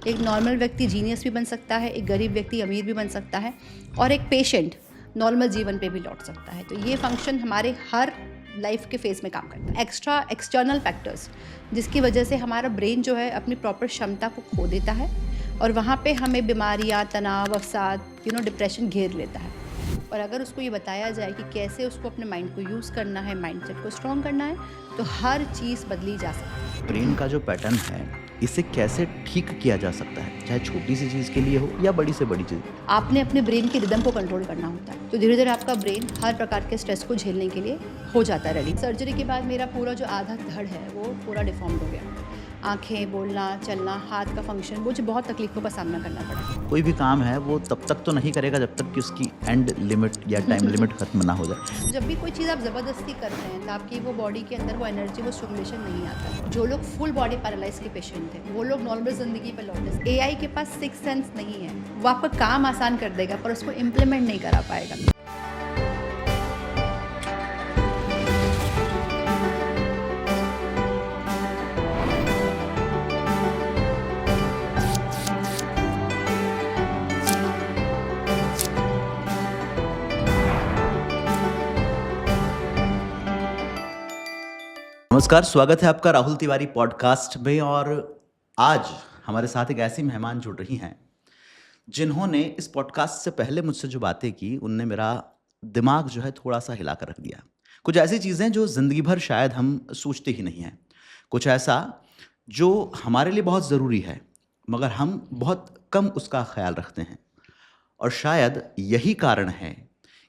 एक नॉर्मल व्यक्ति जीनियस भी बन सकता है, एक गरीब व्यक्ति अमीर भी बन सकता है और एक पेशेंट नॉर्मल जीवन पे भी लौट सकता है। तो ये फंक्शन हमारे हर लाइफ के फेज में काम करता है। एक्स्ट्रा एक्सटर्नल फैक्टर्स जिसकी वजह से हमारा ब्रेन जो है अपनी प्रॉपर क्षमता को खो देता है और वहाँ पे हमें बीमारियाँ, तनाव, अवसाद, डिप्रेशन घेर लेता है। और अगर उसको ये बताया जाए कि कैसे उसको अपने माइंड को यूज़ करना है, माइंडसेट को स्ट्रॉन्ग करना है, तो हर चीज़ बदली जा सकती है। ब्रेन का जो पैटर्न है इसे कैसे ठीक किया जा सकता है, चाहे छोटी सी चीज़ के लिए हो या बड़ी से बड़ी चीज़। आपने अपने ब्रेन की रिदम को कंट्रोल करना होता है, तो धीरे धीरे आपका ब्रेन हर प्रकार के स्ट्रेस को झेलने के लिए हो जाता है रेडी। सर्जरी के बाद मेरा पूरा जो आधा धड़ है वो पूरा डिफॉर्म्ड हो गया। आंखें, बोलना, चलना, हाथ का फंक्शन, मुझे बहुत तकलीफ़ों का सामना करना पड़ा। कोई भी काम है वो तब तक तो नहीं करेगा जब तक कि उसकी एंड लिमिट या टाइम लिमिट खत्म ना हो जाए। जब भी कोई चीज़ आप ज़बरदस्ती करते हैं तो आपकी वो बॉडी के अंदर वो एनर्जी, वो स्टिमुलेशन नहीं आता। जो लोग फुल बॉडी पैरालाइज के पेशेंट थे वो लोग नॉर्मल ज़िंदगी पर लौटे। एआई के पास सिक्स सेंस नहीं है, वो आपका काम आसान कर देगा पर उसको इम्प्लीमेंट नहीं करा पाएगा। नमस्कार, स्वागत है आपका राहुल तिवारी पॉडकास्ट में। और आज हमारे साथ एक ऐसी मेहमान जुड़ रही हैं जिन्होंने इस पॉडकास्ट से पहले मुझसे जो बातें की उनने मेरा दिमाग जो है थोड़ा सा हिला कर रख दिया। कुछ ऐसी चीज़ें जो ज़िंदगी भर शायद हम सोचते ही नहीं हैं, कुछ ऐसा जो हमारे लिए बहुत ज़रूरी है मगर हम बहुत कम उसका ख्याल रखते हैं। और शायद यही कारण है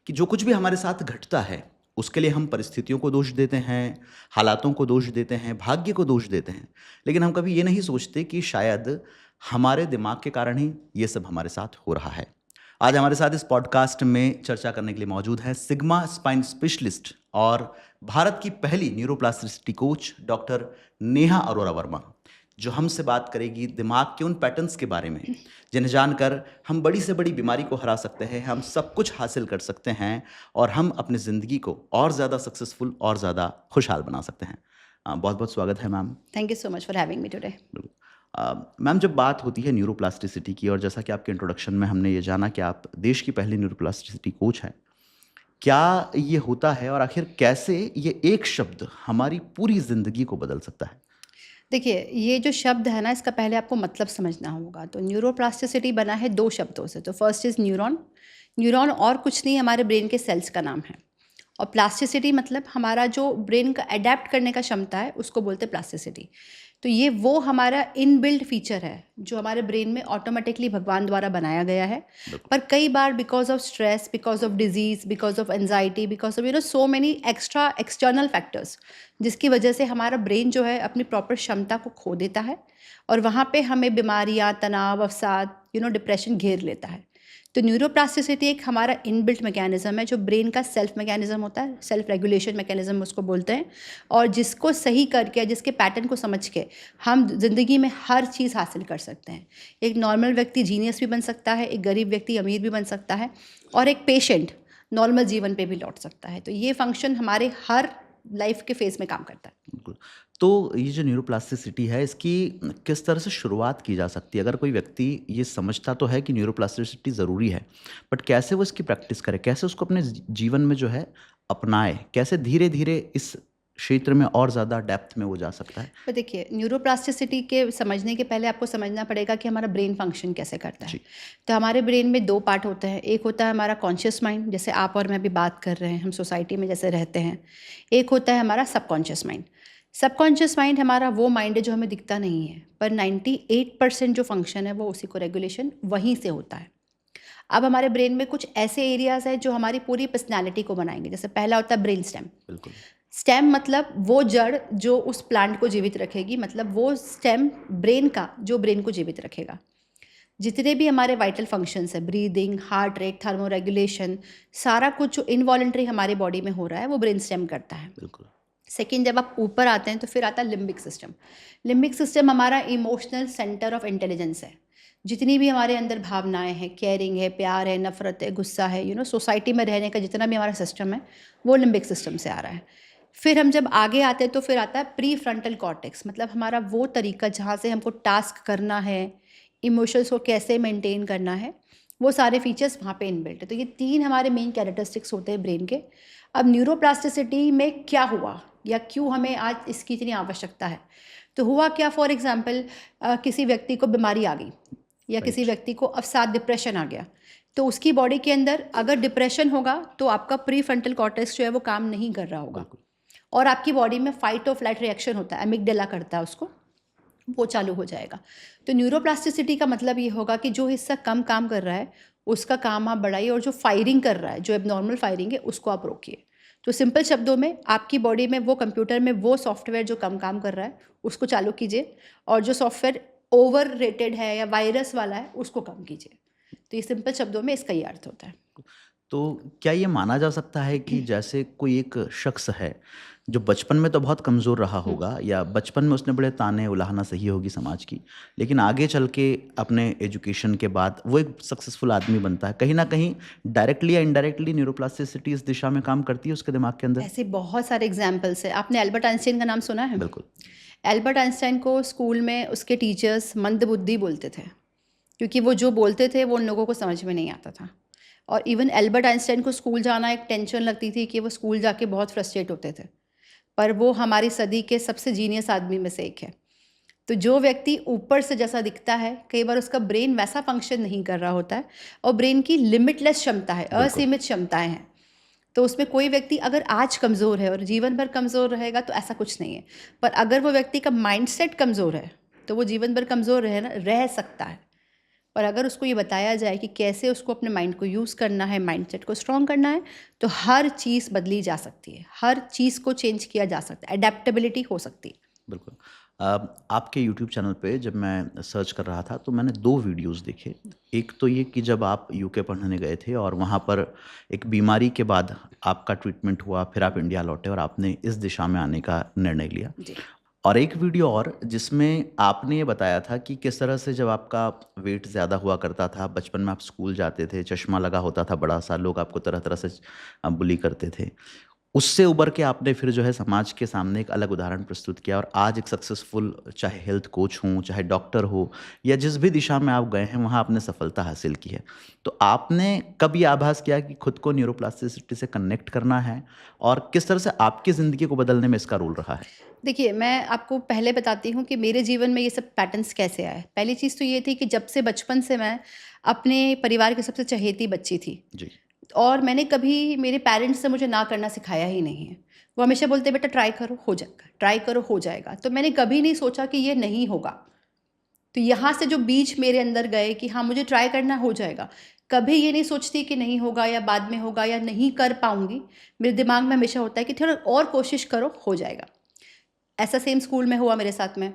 कि जो कुछ भी हमारे साथ घटता है उसके लिए हम परिस्थितियों को दोष देते हैं, हालातों को दोष देते हैं, भाग्य को दोष देते हैं, लेकिन हम कभी ये नहीं सोचते कि शायद हमारे दिमाग के कारण ही ये सब हमारे साथ हो रहा है। आज हमारे साथ इस पॉडकास्ट में चर्चा करने के लिए मौजूद है सिग्मा स्पाइन स्पेशलिस्ट और भारत की पहली neuroplasticity coach doctor Neha Arora Verma, जो हमसे बात करेगी दिमाग के उन पैटर्न्स के बारे में जिन्हें जानकर हम बड़ी से बड़ी बीमारी को हरा सकते हैं, हम सब कुछ हासिल कर सकते हैं और हम अपनी ज़िंदगी को और ज़्यादा सक्सेसफुल और ज़्यादा खुशहाल बना सकते हैं। बहुत बहुत स्वागत है ma'am. Thank you so much for having me today. Ma'am, जब बात होती है न्यूरोप्लास्टिसिटी की और जैसा कि आपके इंट्रोडक्शन में हमने ये जाना कि आप देश की पहली न्यूरोप्लास्टिसिटी कोच हैं, क्या ये होता है और आखिर कैसे ये एक शब्द हमारी पूरी ज़िंदगी को बदल सकता है? देखिए, ये जो शब्द है ना, इसका पहले आपको मतलब समझना होगा। तो न्यूरोप्लास्टिसिटी बना है दो शब्दों से। तो फर्स्ट इज़ न्यूरॉन। न्यूरॉन और कुछ नहीं, हमारे ब्रेन के सेल्स का नाम है। और प्लास्टिसिटी मतलब हमारा जो ब्रेन का अडेप्ट करने का क्षमता है, उसको बोलते हैं प्लास्टिसिटी। तो ये वो हमारा इनबिल्ट फीचर है जो हमारे ब्रेन में ऑटोमेटिकली भगवान द्वारा बनाया गया है। पर कई बार because of stress, because of disease, because of anxiety, because of so many extra external factors, जिसकी वजह से हमारा ब्रेन जो है अपनी प्रॉपर क्षमता को खो देता है और वहाँ पे हमें बीमारियाँ, तनाव, अवसाद, डिप्रेशन घेर लेता है। तो न्यूरोप्लास्टिसिटी एक हमारा इनबिल्ट मैकेनिज्म है जो ब्रेन का सेल्फ मैकेनिज्म होता है, सेल्फ रेगुलेशन मैकेनिज्म उसको बोलते हैं। और जिसको सही करके, जिसके पैटर्न को समझ के हम ज़िंदगी में हर चीज़ हासिल कर सकते हैं। एक नॉर्मल व्यक्ति जीनियस भी बन सकता है, एक गरीब व्यक्ति अमीर भी बन सकता है और एक पेशेंट नॉर्मल जीवन पे भी लौट सकता है। तो ये फंक्शन हमारे हर लाइफ के फेज में काम करता है। बिल्कुल। तो ये जो न्यूरोप्लास्टिसिटी है इसकी किस तरह से शुरुआत की जा सकती है? अगर कोई व्यक्ति ये समझता तो है कि न्यूरोप्लास्टिसिटी ज़रूरी है, बट कैसे वो इसकी प्रैक्टिस करे, कैसे उसको अपने जीवन में जो है अपनाए, कैसे धीरे धीरे इस क्षेत्र में और ज़्यादा डेप्थ में वो जा सकता है? तो देखिए, न्यूरोप्लास्टिसिटी के समझने के पहले आपको समझना पड़ेगा कि हमारा ब्रेन फंक्शन कैसे करता है। जी। तो हमारे ब्रेन में दो पार्ट होते हैं। एक होता है हमारा कॉन्शियस माइंड, जैसे आप और मैं भी बात कर रहे हैं, हम सोसाइटी में जैसे रहते हैं। एक होता है हमारा सबकॉन्शियस माइंड। सबकॉन्शियस माइंड हमारा वो माइंड है जो हमें दिखता नहीं है, पर 98% जो फंक्शन है वो उसी को रेगुलेशन वहीं से होता है। अब हमारे ब्रेन में कुछ ऐसे एरियाज हैं जो हमारी पूरी पर्सनैलिटी को बनाएंगे। जैसे पहला होता है ब्रेन स्टेम। बिल्कुल। स्टेम मतलब वो जड़ जो उस प्लांट को जीवित रखेगी, मतलब वो स्टेम ब्रेन का जो ब्रेन को जीवित रखेगा। जितने भी हमारे वाइटल फंक्शंस है, breathing, heart rate, thermo regulation, सारा कुछ जो इनवॉलंटरी हमारे बॉडी में हो रहा है वो ब्रेन स्टेम करता है। बिल्कुल। सेकेंड, जब आप ऊपर आते हैं तो फिर आता है लिम्बिक सिस्टम। लिम्बिक सिस्टम हमारा इमोशनल सेंटर ऑफ इंटेलिजेंस है। जितनी भी हमारे अंदर भावनाएं हैं, केयरिंग है, प्यार है, नफरत है, गुस्सा है, सोसाइटी में रहने का जितना भी हमारा सिस्टम है वो लिम्बिक सिस्टम से आ रहा है। फिर हम जब आगे आते हैं तो फिर आता है प्री फ्रंटल कॉर्टेक्स, मतलब हमारा वो तरीका जहाँ से हमको टास्क करना है, इमोशंस को कैसे मेंटेन करना है, वो सारे फीचर्स वहाँ पे इनबिल्ट है। तो ये 3 हमारे मेन कैरेक्टरिस्टिक्स होते हैं ब्रेन के। अब न्यूरोप्लास्टिसिटी में क्या हुआ या क्यों हमें आज इसकी इतनी आवश्यकता है? तो हुआ क्या, फॉर एग्ज़ाम्पल किसी व्यक्ति को बीमारी आ गई या किसी राइट। व्यक्ति को अवसाद डिप्रेशन आ गया, तो उसकी बॉडी के अंदर अगर डिप्रेशन होगा तो आपका प्रीफ्रंटल कॉर्टेक्स जो है वो काम नहीं कर रहा होगा बिल्कुल। और आपकी बॉडी में फाइट और फ्लाइट रिएक्शन होता है, एमिगडाला करता है उसको, वो चालू हो जाएगा। तो न्यूरोप्लास्टिसिटी का मतलब ये होगा कि जो हिस्सा कम काम कर रहा है उसका काम आप बढ़ाइए और जो फायरिंग कर रहा है, जो एबनॉर्मल फायरिंग है, उसको आप रोकिए। तो सिंपल शब्दों में आपकी बॉडी में वो कंप्यूटर में वो सॉफ्टवेयर जो कम काम कर रहा है उसको चालू कीजिए और जो सॉफ्टवेयर ओवर रेटेड है या वायरस वाला है उसको कम कीजिए। तो ये सिंपल शब्दों में इसका ये अर्थ होता है। तो क्या ये माना जा सकता है कि जैसे कोई एक शख्स है जो बचपन में तो बहुत कमज़ोर रहा होगा या बचपन में उसने बड़े ताने उलाहना सही होगी समाज की, लेकिन आगे चल के अपने एजुकेशन के बाद वो एक सक्सेसफुल आदमी बनता है, कहीं ना कहीं डायरेक्टली या इनडायरेक्टली न्यूरोप्लास्टिसिटी इस दिशा में काम करती है उसके दिमाग के अंदर? ऐसे बहुत सारे एग्जाम्पल्स है। आपने एल्बर्ट आइंस्टाइन का नाम सुना है? बिल्कुल। एल्बर्ट आइंस्टाइन को स्कूल में उसके टीचर्स मंदबुद्धि बोलते थे क्योंकि वो जो बोलते थे वो उन लोगों को समझ में नहीं आता था। और इवन एल्बर्ट आइंस्टाइन को स्कूल जाना एक टेंशन लगती थी कि वो स्कूल जाके बहुत फ्रस्ट्रेट होते थे, पर वो हमारी सदी के सबसे जीनियस आदमी में से एक है। तो जो व्यक्ति ऊपर से जैसा दिखता है, कई बार उसका ब्रेन वैसा फंक्शन नहीं कर रहा होता है और ब्रेन की लिमिटलेस क्षमता है, बिल्कुल। असीमित क्षमताएं हैं। तो उसमें कोई व्यक्ति अगर आज कमज़ोर है और जीवन भर कमज़ोर रहेगा तो ऐसा कुछ नहीं है, पर अगर वो व्यक्ति का माइंडसेट कमज़ोर है तो वो जीवन भर कमज़ोर रह सकता है। और अगर उसको ये बताया जाए कि कैसे उसको अपने माइंड को यूज़ करना है, माइंडसेट को स्ट्रॉन्ग करना है, तो हर चीज़ बदली जा सकती है, हर चीज़ को चेंज किया जा सकता है, एडेप्टेबिलिटी हो सकती है। बिल्कुल। आपके यूट्यूब चैनल पे जब मैं सर्च कर रहा था तो मैंने 2 वीडियोस देखे। एक तो ये कि जब आप यूके पढ़ने गए थे और वहाँ पर एक बीमारी के बाद आपका ट्रीटमेंट हुआ, फिर आप इंडिया लौटे और आपने इस दिशा में आने का निर्णय लिया। जी। और एक वीडियो और जिसमें आपने ये बताया था कि किस तरह से जब आपका वेट ज़्यादा हुआ करता था, बचपन में आप स्कूल जाते थे, चश्मा लगा होता था बड़ा-सा, लोग आपको तरह-तरह से बुली करते थे। उससे उबर के आपने फिर जो है समाज के सामने एक अलग उदाहरण प्रस्तुत किया और आज एक सक्सेसफुल चाहे हेल्थ कोच हों, चाहे डॉक्टर हो या जिस भी दिशा में आप गए हैं वहाँ आपने सफलता हासिल की है। तो आपने कब ये आभास किया कि खुद को न्यूरोप्लास्टिसिटी से कनेक्ट करना है और किस तरह से आपकी ज़िंदगी को बदलने में इसका रोल रहा है? देखिए, मैं आपको पहले बताती हूँ कि मेरे जीवन में ये सब पैटर्न्स कैसे आए। पहली चीज़ तो ये थी कि जब से बचपन से मैं अपने परिवार की सबसे चहेती बच्ची थी जी। और मैंने कभी मेरे पेरेंट्स ने मुझे ना करना सिखाया ही नहीं है। वो हमेशा बोलते बेटा ट्राई करो हो जाएगा, ट्राई करो हो जाएगा। तो मैंने कभी नहीं सोचा कि ये नहीं होगा। तो यहाँ से जो बीज मेरे अंदर गए कि हाँ मुझे ट्राई करना हो जाएगा, कभी ये नहीं सोचती कि नहीं होगा या बाद में होगा या नहीं कर पाऊँगी। मेरे दिमाग में हमेशा होता है कि थोड़ा और कोशिश करो हो जाएगा। ऐसा सेम स्कूल में हुआ मेरे साथ में।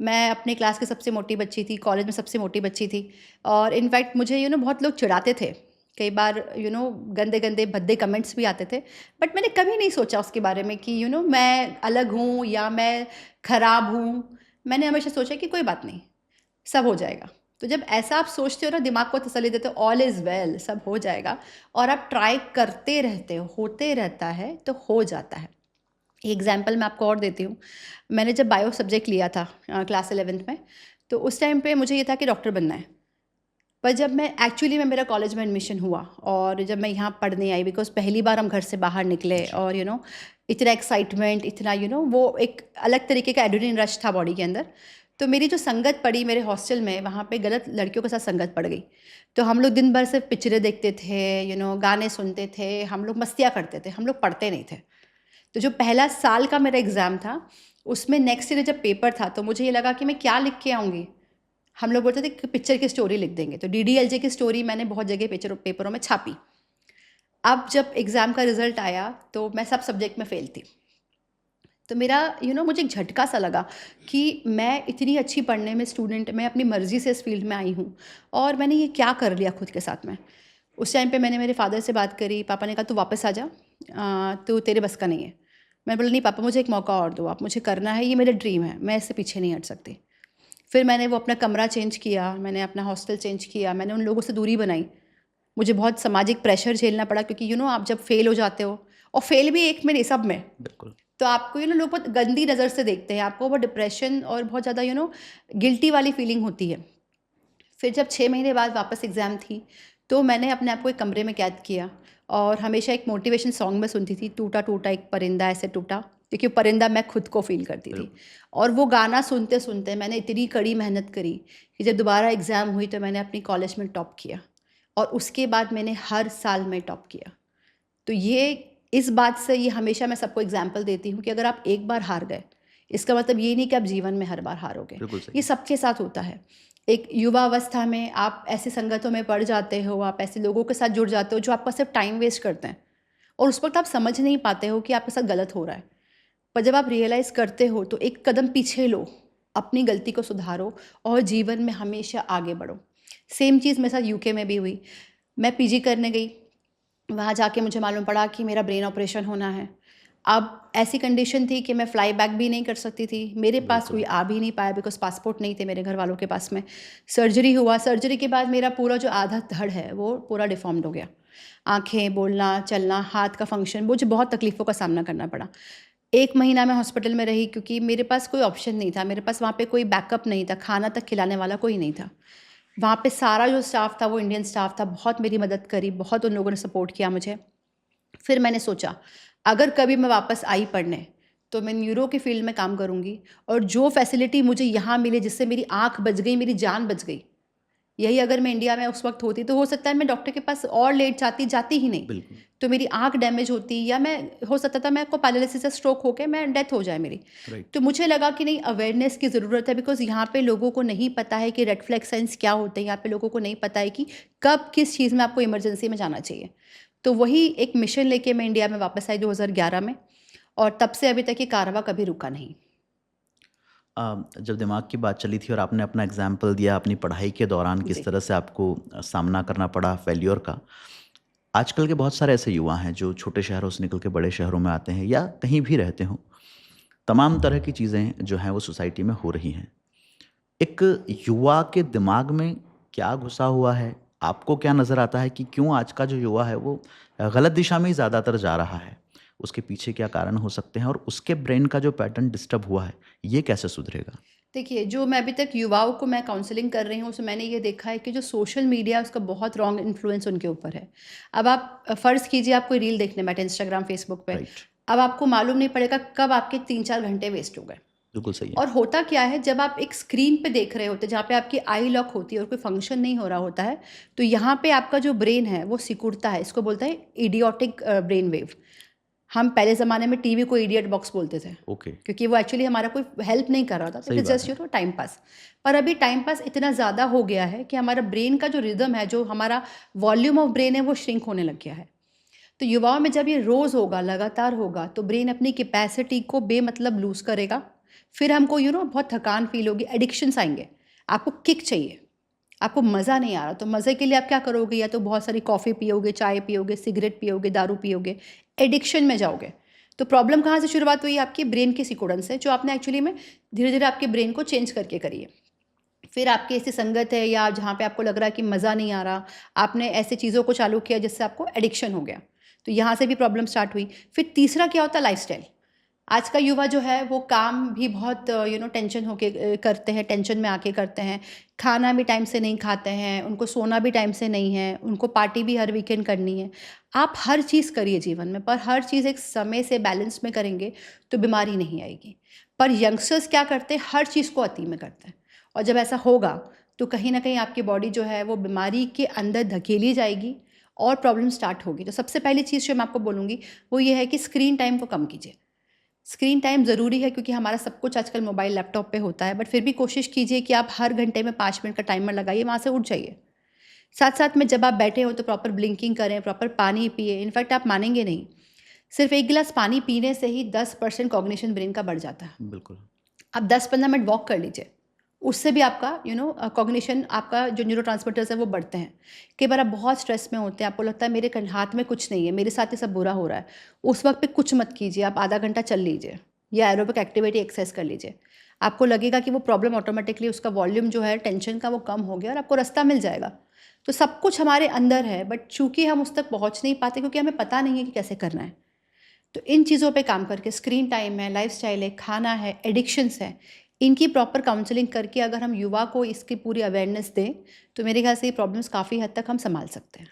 मैं अपने क्लास की सबसे मोटी बच्ची थी, कॉलेज में सबसे मोटी बच्ची थी और इनफैक्ट मुझे बहुत लोग चिढ़ाते थे। कई बार गंदे-गंदे भद्दे कमेंट्स भी आते थे। बट मैंने कभी नहीं सोचा उसके बारे में कि मैं अलग हूँ या मैं खराब हूँ। मैंने हमेशा सोचा कि कोई बात नहीं, सब हो जाएगा। तो जब ऐसा आप सोचते हो ना, दिमाग को तसल्ली देते हो, ऑल इज़ वेल, सब हो जाएगा और आप ट्राई करते रहते हो, होते रहता है तो हो जाता है। एग्जाम्पल मैं आपको और देती हूँ। मैंने जब बायो सब्जेक्ट लिया था क्लास 11th में, तो उस टाइम पे मुझे ये था कि डॉक्टर बनना है। पर जब मैं एक्चुअली में मेरा कॉलेज में एडमिशन हुआ और जब मैं यहाँ पढ़ने आई, बिकॉज पहली बार हम घर से बाहर निकले और इतना एक्साइटमेंट, इतना वो एक अलग तरीके का एड्रेनलिन रश था बॉडी के अंदर। तो मेरी जो संगत पड़ी मेरे हॉस्टल में, वहाँ पे गलत लड़कियों के साथ संगत पड़ गई। तो हम लोग दिन भर सिर्फ पिक्चरें देखते थे, गाने सुनते थे, हम लोग मस्तियाँ करते थे, हम लोग पढ़ते नहीं थे। तो जो पहला साल का मेरा एग्ज़ाम था, उसमें नेक्स्ट ईयर जब पेपर था तो मुझे ये लगा कि मैं क्या लिख के आऊँगी। हम लोग बोलते थे कि पिक्चर की स्टोरी लिख देंगे, तो डीडीएलजे की स्टोरी मैंने बहुत जगह पेपरों में छापी। अब जब एग्ज़ाम का रिज़ल्ट आया तो मैं सब सब्जेक्ट में फ़ेल थी। तो मेरा मुझे एक झटका सा लगा कि मैं इतनी अच्छी पढ़ने में स्टूडेंट, मैं अपनी मर्ज़ी से इस फील्ड में आई हूँ और मैंने ये क्या कर लिया खुद के साथ में। उस टाइम पे मैंने मेरे फादर से बात करी। पापा ने कहा तू वापस आ जा, तू तेरे बस का नहीं है। मैं बोला नहीं पापा, मुझे एक मौका और दो, आप, मुझे करना है, ये मेरा ड्रीम है, मैं इससे पीछे नहीं हट सकती। फिर मैंने वो अपना कमरा चेंज किया, मैंने अपना हॉस्टल चेंज किया, मैंने उन लोगों से दूरी बनाई। मुझे बहुत सामाजिक प्रेशर झेलना पड़ा क्योंकि आप जब फेल हो जाते हो, और फेल भी एक में नहीं, सब में, बिल्कुल। तो आपको लोग बहुत गंदी नज़र से देखते हैं, आपको बहुत डिप्रेशन और बहुत ज़्यादा गिल्टी वाली फीलिंग होती है। फिर जब 6 महीने बाद वापस एग्ज़ाम थी, तो मैंने अपने आप को एक कमरे में कैद किया और हमेशा एक मोटिवेशन सॉन्ग मैं सुनती थी, टूटा टूटा एक परिंदा ऐसे टूटा, क्योंकि परिंदा मैं खुद को फ़ील करती थी। बिल्कुल। और वो गाना सुनते-सुनते मैंने इतनी कड़ी मेहनत करी कि जब दोबारा एग्ज़ाम हुई तो मैंने अपनी कॉलेज में टॉप किया और उसके बाद मैंने हर साल में टॉप किया। तो ये इस बात से ये हमेशा मैं सबको एग्ज़ाम्पल देती हूँ कि अगर आप एक बार हार गए, इसका मतलब ये नहीं कि आप जीवन में हर बार हारोगे। बिल्कुल सही। ये सबके साथ होता है। एक युवा अवस्था में आप ऐसी संगतों में पड़ जाते हो, आप ऐसे लोगों के साथ जुड़ जाते हो जो आपका सिर्फ टाइम वेस्ट करते हैं और उस वक़्त आप समझ नहीं पाते हो कि आपके साथ गलत हो रहा है। पर जब आप रियलाइज़ करते हो तो एक कदम पीछे लो, अपनी गलती को सुधारो और जीवन में हमेशा आगे बढ़ो। सेम चीज़ मेरे साथ यूके में भी हुई। मैं पीजी करने गई, वहाँ जाके मुझे मालूम पड़ा कि मेरा ब्रेन ऑपरेशन होना है। अब ऐसी कंडीशन थी कि मैं फ्लाई बैक भी नहीं कर सकती थी। मेरे पास बिल्कुल। कोई आ भी नहीं पाया बिकॉज़ पासपोर्ट नहीं थे मेरे घर वालों के पास में। सर्जरी हुआ, सर्जरी के बाद मेरा पूरा जो आधा धड़ है वो पूरा डिफ़ॉर्म्ड हो गया। आँखें, बोलना, चलना, हाथ का फ़ंक्शन, मुझे बहुत तकलीफ़ों का सामना करना पड़ा। 1 महीना मैं हॉस्पिटल में रही क्योंकि मेरे पास कोई ऑप्शन नहीं था। मेरे पास वहाँ पे कोई बैकअप नहीं था, खाना तक खिलाने वाला कोई नहीं था। वहाँ पे सारा जो स्टाफ़ था वो इंडियन स्टाफ़ था, बहुत मेरी मदद करी, बहुत उन लोगों ने सपोर्ट किया मुझे। फिर मैंने सोचा, अगर कभी मैं वापस आई पढ़ने, तो मैं न्यूरो की फ़ील्ड में काम करूँगी और जो फ़ैसिलिटी मुझे यहाँ मिली जिससे मेरी आँख बच गई, मेरी जान बच गई, यही अगर मैं इंडिया में उस वक़्त होती तो हो सकता है मैं डॉक्टर के पास और लेट जाती, जाती ही नहीं। बिल्कुल। तो मेरी आँख डैमेज होती या मैं हो सकता था मैं को पैरालिसिस या स्ट्रोक होके मैं डेथ हो जाए मेरी। राइट। तो मुझे लगा कि नहीं, अवेयरनेस की ज़रूरत है बिकॉज़ यहाँ पे लोगों को नहीं पता है कि रेड फ्लैग साइन्स क्या होते हैं, यहाँ पे लोगों को नहीं पता है कि कब किस चीज़ में आपको इमरजेंसी में जाना चाहिए। तो वही एक मिशन लेके मैं इंडिया में वापस आई 2011 में और तब से अभी तक ये कारवां कभी रुका नहीं। जब दिमाग की बात चली थी और आपने अपना एग्जाम्पल दिया अपनी पढ़ाई के दौरान किस जी, तरह से आपको सामना करना पड़ा फेल्योर का। आजकल के बहुत सारे ऐसे युवा हैं जो छोटे शहरों से निकल के बड़े शहरों में आते हैं या कहीं भी रहते हों। तमाम तरह की चीज़ें जो हैं वो सोसाइटी में हो रही हैं। एक युवा के दिमाग में क्या घुसा हुआ है? आपको क्या नज़र आता है कि क्यों आज का जो युवा है वो गलत दिशा में ही ज़्यादातर जा रहा है? उसके पीछे क्या कारण हो सकते हैं और उसके ब्रेन का जो पैटर्न डिस्टर्ब हुआ है, ये कैसे सुधरेगा? देखिए, जो मैं अभी तक युवाओं को मैं काउंसलिंग कर रही हूँ, उसमें मैंने ये देखा है कि जो सोशल मीडिया है, उसका बहुत रॉन्ग इन्फ्लुएंस उनके ऊपर है। अब आप फ़र्ज़ कीजिए आप कोई रील देखने बैठे इंस्टाग्राम, फ़ेसबुक पे, राइट। अब आपको मालूम नहीं पड़ेगा कब आपके 3-4 घंटे वेस्ट हो गए। बिल्कुल सही है। और होता क्या है, जब आप एक स्क्रीन पे देख रहे होते हैं, जहाँ पे आपकी आई लॉक होती है और कोई फ़ंक्शन नहीं हो रहा होता है, तो यहाँ पे आपका जो ब्रेन है, वो सिकुड़ता है। इसको बोलते हैं इडियोटिक ब्रेन वेव। हम पहले ज़माने में टीवी को इडियट बॉक्स बोलते थे, ओके। क्योंकि वो एक्चुअली हमारा कोई हेल्प नहीं कर रहा था, इट सही इज़ बात जस्ट है। Time pass. पर अभी टाइम पास इतना ज़्यादा हो गया है कि हमारा ब्रेन का जो रिदम है, जो हमारा वॉल्यूम ऑफ ब्रेन है, वो श्रिंक होने लग गया है। तो युवाओं में जब ये रोज़ होगा, लगातार होगा, तो ब्रेन अपनी कैपेसिटी को बेमतलब लूज़ करेगा। फिर हमको बहुत थकान फ़ील होगी, एडिक्शंस आएँगे। आपको किक चाहिए, आपको मज़ा नहीं आ रहा, तो मज़े के लिए आप क्या करोगे? या तो बहुत सारी कॉफ़ी पियोगे, चाय पियोगे, सिगरेट पियोगे, दारू पियोगे, एडिक्शन में जाओगे। तो प्रॉब्लम कहाँ से शुरुआत हुई? आपके ब्रेन की सिकुड़न से, जो आपने एक्चुअली में धीरे-धीरे आपके ब्रेन को चेंज करके करी है। फिर आपकी ऐसी संगत है या जहाँ पे आपको लग रहा है कि मज़ा नहीं आ रहा, आपने ऐसी चीज़ों को चालू किया जिससे आपको एडिक्शन हो गया। तो यहाँ से भी प्रॉब्लम स्टार्ट हुई। फिर तीसरा क्या होता है? लाइफ़स्टाइल। आज का युवा जो है वो काम भी बहुत टेंशन होके करते हैं, टेंशन में आके करते हैं। खाना भी टाइम से नहीं खाते हैं, उनको सोना भी टाइम से नहीं है, उनको पार्टी भी हर वीकेंड करनी है। आप हर चीज़ करिए जीवन में, पर हर चीज़ एक समय से बैलेंस में करेंगे तो बीमारी नहीं आएगी। पर यंगस्टर्स क्या करते हैं? हर चीज़ को अति में करते हैं और जब ऐसा होगा तो कहीं न कहीं आपकी बॉडी जो है वो बीमारी के अंदर धकेली जाएगी और प्रॉब्लम स्टार्ट होगी। तो सबसे पहली चीज़ जो मैं आपको बोलूँगी वो ये है कि स्क्रीन टाइम को कम कीजिए। स्क्रीन टाइम ज़रूरी है क्योंकि हमारा सब कुछ आजकल मोबाइल लैपटॉप पे होता है, बट फिर भी कोशिश कीजिए कि आप हर घंटे में 5 मिनट का टाइमर लगाइए, वहाँ से उठ जाइए। साथ-साथ में जब आप बैठे हो तो प्रॉपर ब्लिंकिंग करें, प्रॉपर पानी पिएँ। इनफैक्ट आप मानेंगे नहीं, सिर्फ़ 1 गिलास पानी पीने से ही 10% कॉग्निशन ब्रेन का बढ़ जाता है। बिल्कुल। आप 10-15 मिनट वॉक कर लीजिए, उससे भी आपका कॉग्निशन, आपका जो न्यूरोट्रांसमीटर्स हैं वो बढ़ते हैं। कई बार आप बहुत स्ट्रेस में होते हैं, आपको लगता है मेरे हाथ में कुछ नहीं है, मेरे साथ ये सब बुरा हो रहा है। उस वक़्त पे कुछ मत कीजिए, आप आधा घंटा चल लीजिए या एरोबिक एक्टिविटी एक्सरसाइज कर लीजिए। आपको लगेगा कि वो प्रॉब्लम ऑटोमेटिकली, उसका वॉल्यूम जो है टेंशन का वो कम हो गया और आपको रास्ता मिल जाएगा। तो सब कुछ हमारे अंदर है, बट चूँकि हम उस तक पहुँच नहीं पाते क्योंकि हमें पता नहीं है कि कैसे करना है। तो इन चीज़ों पे काम करके, स्क्रीन टाइम है, लाइफ़स्टाइल है, खाना है, एडिक्शंस हैं, इनकी प्रॉपर काउंसलिंग करके अगर हम युवा को इसकी पूरी अवेयरनेस दें तो मेरे ख्याल से ये प्रॉब्लम्स काफ़ी हद तक हम संभाल सकते हैं।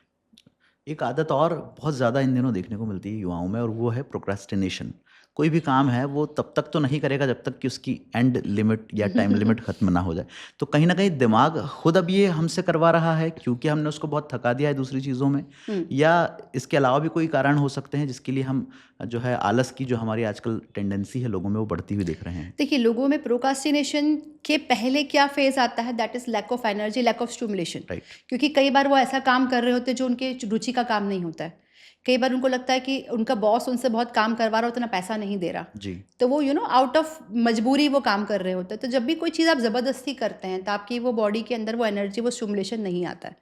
एक आदत और बहुत ज़्यादा इन दिनों देखने को मिलती है युवाओं में, और वो है प्रोक्रेस्टिनेशन। कोई भी काम है वो तब तक तो नहीं करेगा जब तक कि उसकी एंड लिमिट या टाइम लिमिट खत्म ना हो जाए। तो कहीं ना कहीं दिमाग खुद अब ये हमसे करवा रहा है क्योंकि हमने उसको बहुत थका दिया है दूसरी चीज़ों में, या इसके अलावा भी कोई कारण हो सकते हैं जिसके लिए हम जो है आलस की जो हमारी आजकल टेंडेंसी है लोगों में वो बढ़ती हुई देख रहे हैं। देखिए, लोगों में प्रोक्रास्टिनेशन के पहले क्या फेज़ आता है, that is lack of energy, lack of stimulation. Right. क्योंकि कई बार वो ऐसा काम कर रहे होते हैं जो उनके रुचि का काम नहीं होता है। कई बार उनको लगता है कि उनका बॉस उनसे बहुत काम करवा रहा है, उतना पैसा नहीं दे रहा। जी। तो वो आउट ऑफ मजबूरी वो काम कर रहे होते हैं। तो जब भी कोई चीज़ आप ज़बरदस्ती करते हैं तो आपकी वो बॉडी के अंदर वो एनर्जी, वो स्टिमुलेशन नहीं आता है।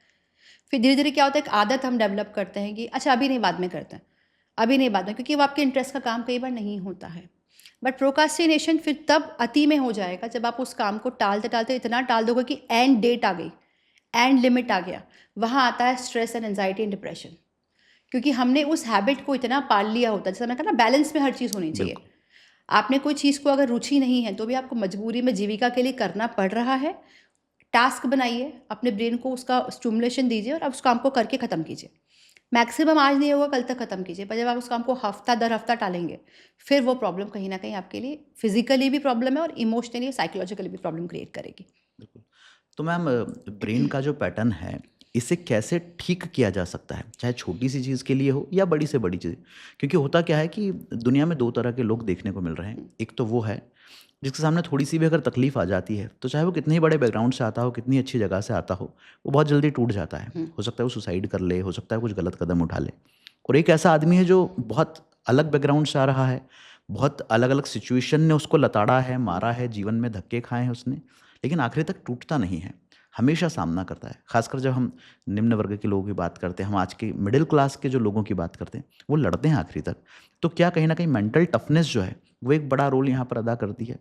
फिर धीरे-धीरे क्या होता है, एक आदत हम डेवलप करते हैं कि अच्छा अभी नहीं, बाद में करते हैं, अभी नहीं, बाद में, क्योंकि वो आपके इंटरेस्ट का काम कई बार नहीं होता है। बट प्रोक्रास्टिनेशन फिर तब अति में हो जाएगा जब आप उस काम को टालते-टालते इतना टाल दोगे कि एंड डेट आ गई, एंड लिमिट आ गया। वहाँ आता है stress and anxiety and depression. क्योंकि हमने उस हैबिट को इतना पाल लिया होता है, जैसे मैंने कहा ना, बैलेंस में हर चीज़ होनी चाहिए। बिल्कुल। आपने कोई चीज़ को अगर रुचि नहीं है तो भी आपको मजबूरी में जीविका के लिए करना पड़ रहा है। टास्क बनाइए, अपने ब्रेन को उसका स्टिमुलेशन दीजिए और आप उस काम को करके ख़त्म कीजिए। मैक्सिमम आज नहीं होगा, कल तक ख़त्म कीजिए। पर जब आप उस काम को हफ्ता दर हफ्ता टालेंगे, फिर वो प्रॉब्लम कहीं न कहीं आपके लिए फिज़िकली भी प्रॉब्लम है और इमोशनली, साइकोलॉजिकली भी प्रॉब्लम क्रिएट करेगी। बिल्कुल। तो मैम, ब्रेन का जो पैटर्न है, इसे कैसे ठीक किया जा सकता है? चाहे छोटी सी चीज़ के लिए हो या बड़ी से बड़ी चीज़। क्योंकि होता क्या है कि दुनिया में 2 तरह के लोग देखने को मिल रहे हैं। एक तो वो है जिसके सामने थोड़ी-सी भी अगर तकलीफ़ आ जाती है, तो चाहे वो कितने ही बड़े बैकग्राउंड से आता हो, कितनी अच्छी जगह से आता हो, वो बहुत जल्दी टूट जाता है। हुँ। हो सकता है वो सुसाइड कर ले, हो सकता है कुछ गलत कदम उठा ले। और एक ऐसा आदमी है जो बहुत अलग बैकग्राउंड से आ रहा है, बहुत अलग-अलग सिचुएशन ने उसको लताड़ा है, मारा है, जीवन में धक्के खाए हैं उसने, लेकिन आखिर तक टूटता नहीं है, हमेशा सामना करता है। खासकर जब हम निम्न वर्ग के लोगों की बात करते हैं, हम आज के मिडिल क्लास के जो लोगों की बात करते हैं, वो लड़ते हैं आखिरी तक। तो क्या कहीं न कहीं मेंटल टफनेस जो है, वो एक बड़ा रोल यहाँ पर अदा करती है?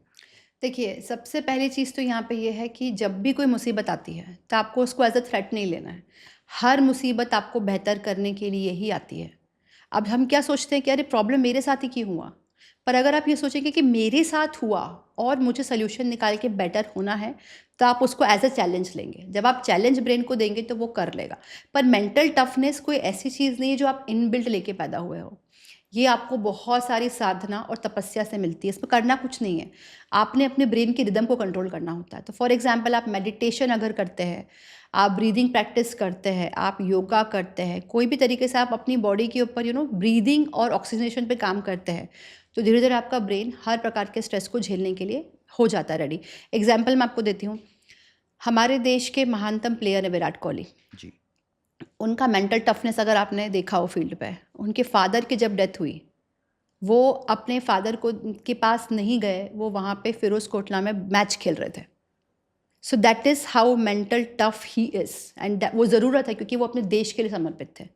देखिए, सबसे पहली चीज़ तो यहाँ पे ये है कि जब भी कोई मुसीबत आती है, तो आपको उसको एज़ अ थ्रेट नहीं लेना है। हर मुसीबत आपको बेहतर करने के लिए ही आती है। अब हम क्या सोचते हैं कि अरे प्रॉब्लम मेरे साथ ही क्यों हुआ? पर अगर आप ये सोचेंगे कि मेरे साथ हुआ और मुझे सॉल्यूशन निकाल के बेटर होना है, तो आप उसको एज़ अ चैलेंज लेंगे। जब आप चैलेंज ब्रेन को देंगे तो वो कर लेगा। पर मेंटल टफनेस कोई ऐसी चीज़ नहीं है जो आप इनबिल्ट लेके पैदा हुए हो। ये आपको बहुत सारी साधना और तपस्या से मिलती है। इसमें करना कुछ नहीं है। आपने अपने ब्रेन की रिदम को कंट्रोल करना होता है। तो फॉर एग्जांपल, आप मेडिटेशन अगर करते हैं, आप ब्रीदिंग प्रैक्टिस करते हैं, आप योगा करते हैं, कोई भी तरीके से आप अपनी बॉडी के ऊपर ब्रीदिंग और ऑक्सीजनेशन पे काम करते हैं, तो धीरे-धीरे आपका ब्रेन हर प्रकार के स्ट्रेस को झेलने के लिए हो जाता है रेडी। एग्जाम्पल मैं आपको देती हूँ। हमारे देश के महानतम प्लेयर हैं विराट कोहली। जी। उनका मेंटल टफनेस अगर आपने देखा हो फील्ड पे, उनके फादर की जब डेथ हुई, वो अपने फादर को के पास नहीं गए, वो वहाँ पे फिरोज़ कोटला में मैच खेल रहे थे। So that is how mental tough he is, and वो ज़रूरत है क्योंकि वो अपने देश के लिए समर्पित थे।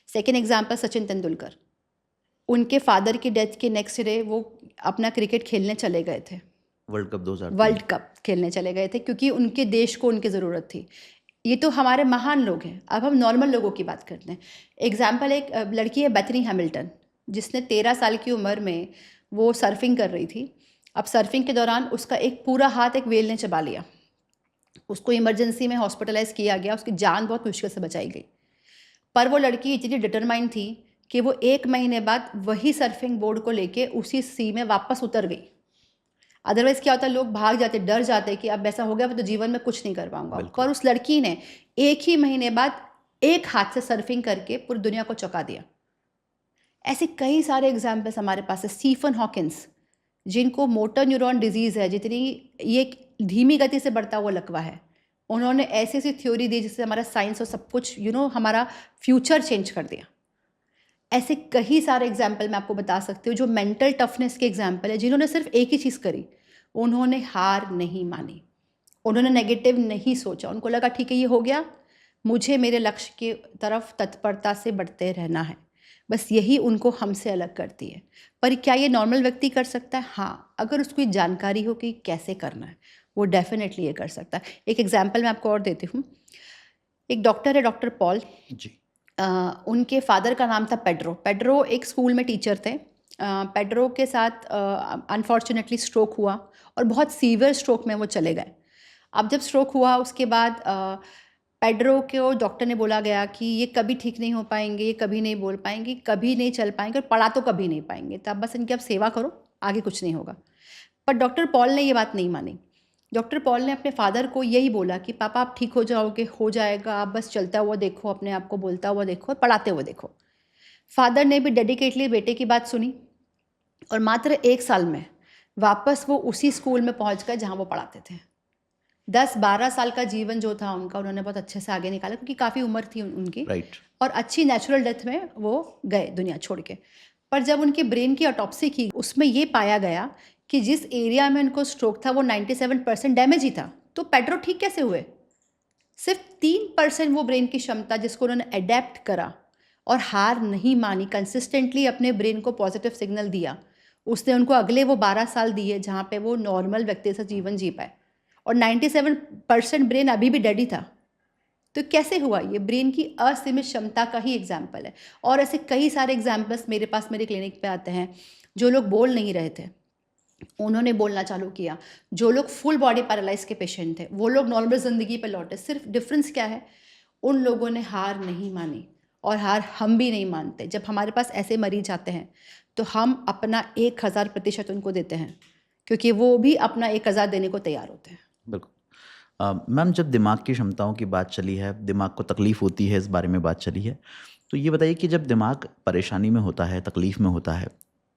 Second example, Sachin Tendulkar. उनके फादर की डेथ के नेक्स्ट डे वो अपना क्रिकेट खेलने चले गए थे। World cup 2003। वर्ल्ड कप खेलने चले गए थे क्योंकि उनके देश को उनकी ज़रूरत थी। ये तो हमारे महान लोग हैं। अब हम नॉर्मल लोगों की बात करते हैं। एग्जाम्पल, एक लड़की है बेथनी हैमिल्टन, जिसने 13 साल की उम्र में वो सर्फिंग कर रही थी। अब सर्फिंग के दौरान उसका एक पूरा हाथ एक व्हेल ने चबा लिया। उसको इमरजेंसी में हॉस्पिटलाइज किया गया, उसकी जान बहुत मुश्किल से बचाई गई। पर वो लड़की इतनी डिटरमाइंड थी कि वो 1 महीने बाद वही सर्फिंग बोर्ड को लेके उसी सी में वापस उतर गई। अदरवाइज़ क्या होता है, लोग भाग जाते, डर जाते कि अब ऐसा हो गया, मैं तो जीवन में कुछ नहीं कर पाऊँगा। बिल्कुल। पर उस लड़की ने 1 ही महीने बाद एक हाथ से सर्फिंग करके पूरी दुनिया को चौंका दिया। ऐसे कई सारे एग्ज़ाम्पल्स हमारे पास है। स्टीफन हॉकिंस, जिनको मोटर न्यूरॉन डिज़ीज़ है, जितनी ये एक धीमी गति से बढ़ता हुआ लकवा है, उन्होंने ऐसी-ऐसी थ्योरी दी जिससे हमारा साइंस और सब कुछ हमारा फ्यूचर चेंज कर दिया। ऐसे कई सारे एग्जाम्पल मैं आपको बता सकती हूँ जो मेंटल टफनेस के एग्जाम्पल है, जिन्होंने सिर्फ एक ही चीज़ करी, उन्होंने हार नहीं मानी, उन्होंने नेगेटिव नहीं सोचा। उनको लगा ठीक है, ये हो गया, मुझे मेरे लक्ष्य की तरफ तत्परता से बढ़ते रहना है। बस यही उनको हमसे अलग करती है। पर क्या ये नॉर्मल व्यक्ति कर सकता है? हाँ, अगर उसको ये जानकारी हो कि कैसे करना है, वो डेफिनेटली ये कर सकता है। एक एग्जाम्पल मैं आपको और देती हूँ। एक डॉक्टर है, डॉक्टर पॉल। जी। उनके फादर का नाम था पेड्रो। पेड्रो एक स्कूल में टीचर थे। पेड्रो के साथ अनफॉर्चुनेटली स्ट्रोक हुआ और बहुत सीवियर स्ट्रोक में वो चले गए। अब जब स्ट्रोक हुआ उसके बाद पेड्रो को डॉक्टर ने बोला गया कि ये कभी ठीक नहीं हो पाएंगे, ये कभी नहीं बोल पाएंगे, कभी नहीं चल पाएंगे और पढ़ा तो कभी नहीं पाएंगे, तो आप बस इनकी अब सेवा करो, आगे कुछ नहीं होगा। पर डॉक्टर पॉल ने ये बात नहीं मानी। डॉक्टर पॉल ने अपने फादर को यही बोला कि पापा आप ठीक हो जाओगे, हो जाएगा, आप बस चलता हुआ देखो, अपने आप को बोलता हुआ देखो और पढ़ाते हुए देखो। फादर ने भी डेडिकेटली बेटे की बात सुनी और मात्र 1 साल में वापस वो उसी स्कूल में पहुंच गए जहां वो पढ़ाते थे। 10-12 साल का जीवन जो था उनका, उन्होंने बहुत अच्छे से आगे निकाला क्योंकि काफ़ी उम्र थी उनकी, राइट। और अच्छी नेचुरल डेथ में वो गए दुनिया छोड़ के। पर जब उनके ब्रेन की ऑटोप्सी की, उसमें ये पाया गया कि जिस एरिया में उनको स्ट्रोक था वो 97% डैमेज ही था। तो पेड्रो ठीक कैसे हुए? सिर्फ 3% वो ब्रेन की क्षमता जिसको उन्होंने अडेप्ट करा और हार नहीं मानी, कंसिस्टेंटली अपने ब्रेन को पॉजिटिव सिग्नल दिया, उसने उनको अगले वो 12 साल दिए जहाँ पे वो नॉर्मल व्यक्ति से जीवन जी पाए। और 97% ब्रेन अभी भी डेड ही था। तो कैसे हुआ? ये ब्रेन की असीमित क्षमता का ही एग्जाम्पल है। और ऐसे कई सारे एग्जाम्पल्स मेरे पास मेरे क्लिनिक पे आते हैं। जो लोग बोल नहीं रहे थे उन्होंने बोलना चालू किया, जो लोग फुल बॉडी पैरालाइज के पेशेंट थे वो लोग नॉर्मल ज़िंदगी पे लौटे। सिर्फ डिफरेंस क्या है? उन लोगों ने हार नहीं मानी, और हार हम भी नहीं मानते। जब हमारे पास ऐसे मरीज आते हैं तो हम अपना 1000% उनको देते हैं, क्योंकि वो भी अपना 1000 देने को तैयार होते हैं। बिल्कुल। मैम, जब दिमाग की क्षमताओं की बात चली है, दिमाग को तकलीफ होती है, इस बारे में बात चली है, तो ये बताइए कि जब दिमाग परेशानी में होता है, तकलीफ में होता है,